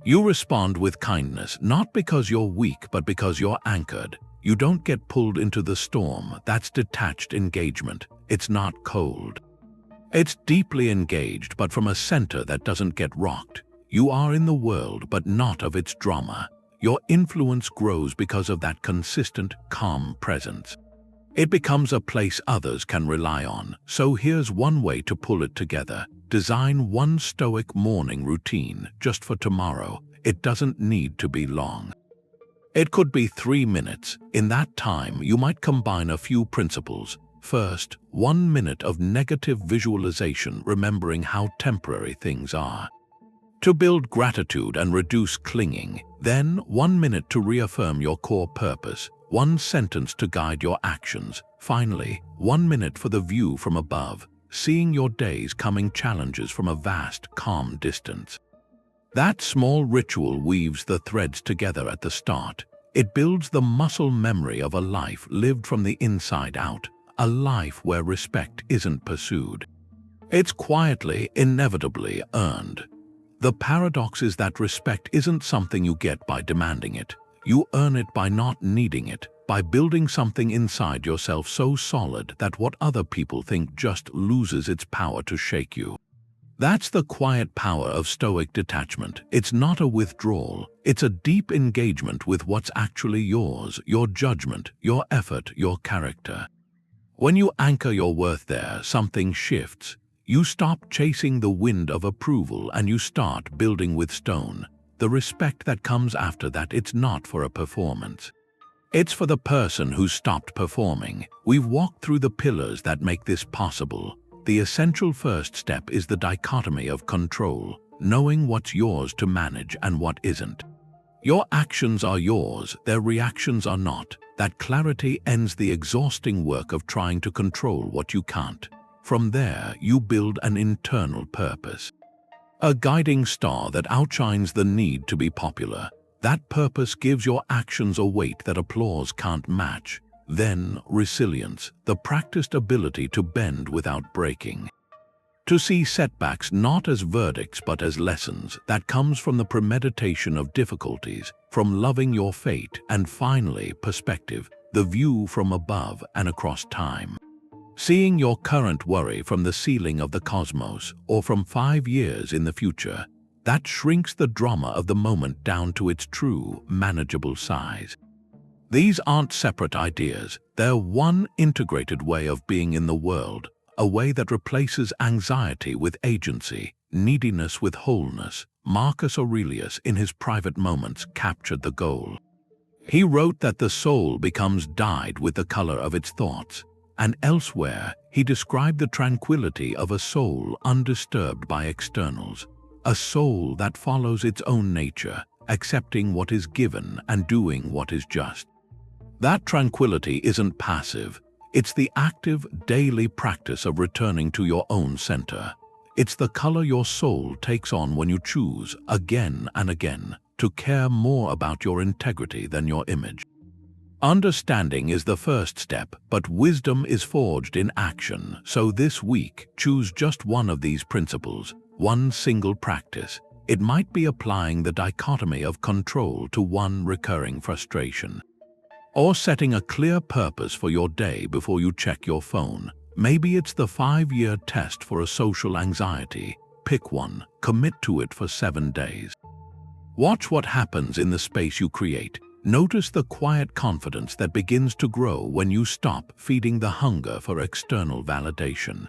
You respond with kindness, not because you're weak, but because you're anchored. You don't get pulled into the storm. That's detached engagement. It's not cold. It's deeply engaged, but from a center that doesn't get rocked. You are in the world, but not of its drama. Your influence grows because of that consistent, calm presence. It becomes a place others can rely on. So here's one way to pull it together. Design one Stoic morning routine just for tomorrow. It doesn't need to be long. It could be 3 minutes. In that time, you might combine a few principles. First, 1 minute of negative visualization, remembering how temporary things are, to build gratitude and reduce clinging. Then, 1 minute to reaffirm your core purpose, 1 sentence to guide your actions. Finally, 1 minute for the view from above, seeing your day's coming challenges from a vast, calm distance. That small ritual weaves the threads together at the start. It builds the muscle memory of a life lived from the inside out, a life where respect isn't pursued. It's quietly, inevitably earned. The paradox is that respect isn't something you get by demanding it. You earn it by not needing it, by building something inside yourself so solid that what other people think just loses its power to shake you. That's the quiet power of Stoic detachment. It's not a withdrawal. It's a deep engagement with what's actually yours, your judgment, your effort, your character. When you anchor your worth there, something shifts. You stop chasing the wind of approval and you start building with stone. The respect that comes after that, it's not for a performance. It's for the person who stopped performing. We've walked through the pillars that make this possible. The essential first step is the dichotomy of control, knowing what's yours to manage and what isn't. Your actions are yours, their reactions are not. That clarity ends the exhausting work of trying to control what you can't. From there, you build an internal purpose, a guiding star that outshines the need to be popular. That purpose gives your actions a weight that applause can't match. Then, resilience, the practiced ability to bend without breaking. To see setbacks not as verdicts but as lessons. That comes from the premeditation of difficulties, from loving your fate, and finally, perspective, the view from above and across time. Seeing your current worry from the ceiling of the cosmos or from 5 years in the future, that shrinks the drama of the moment down to its true, manageable size. These aren't separate ideas. They're one integrated way of being in the world, a way that replaces anxiety with agency, neediness with wholeness. Marcus Aurelius, in his private moments, captured the goal. He wrote that the soul becomes dyed with the color of its thoughts, and elsewhere he described the tranquility of a soul undisturbed by externals, a soul that follows its own nature, accepting what is given and doing what is just. That tranquility isn't passive. It's the active, daily practice of returning to your own center. It's the color your soul takes on when you choose, again and again, to care more about your integrity than your image. Understanding is the first step, but wisdom is forged in action. So this week, choose just one of these principles, one single practice. It might be applying the dichotomy of control to one recurring frustration, or setting a clear purpose for your day before you check your phone. Maybe it's the 5-year test for a social anxiety. Pick one, commit to it for 7 days. Watch what happens in the space you create. Notice the quiet confidence that begins to grow when you stop feeding the hunger for external validation.